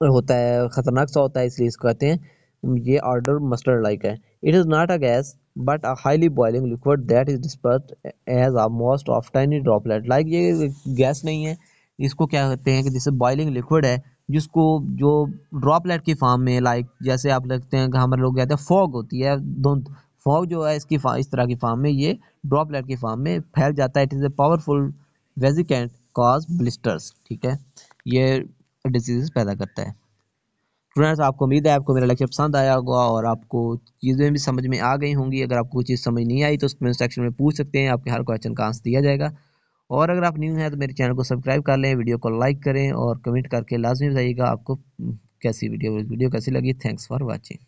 Speaker 1: होता है, खतरनाक सा होता है, इसलिए इसको कहते हैं ये ऑर्डर मस्टर्ड लाइक है। It is not a gas but a highly boiling liquid that is dispersed as a most of tiny droplet. Like ये गैस नहीं है, इसको क्या कहते हैं कि जैसे बॉइलिंग लिक्विड है जिसको जो ड्रॉपलेट की फॉर्म में, लाइक जैसे आप लगते हैं कि हमारे लोग कहते हैं फॉग होती है, धुंध, फॉग जो है इसकी इस तरह की फॉर्म में, ये ड्रॉपलेट की फॉर्म में फैल जाता है। It is a powerful vesicant cause blisters, ठीक है, ये डिजीज पैदा करता है। स्टूडेंट्स, आपको उम्मीद है आपको मेरा लेक्चर पसंद आया होगा और आपको चीज़ें भी समझ में आ गई होंगी। अगर आपको कोई चीज़ समझ नहीं आई तो कमेंट सेक्शन में पूछ सकते हैं, आपके हर क्वेश्चन का आंसर दिया जाएगा। और अगर आप न्यू हैं तो मेरे चैनल को सब्सक्राइब कर लें, वीडियो को लाइक करें और कमेंट करके लाजमी बताइएगा आपको कैसी वीडियो कैसी लगी। Thanks for watching.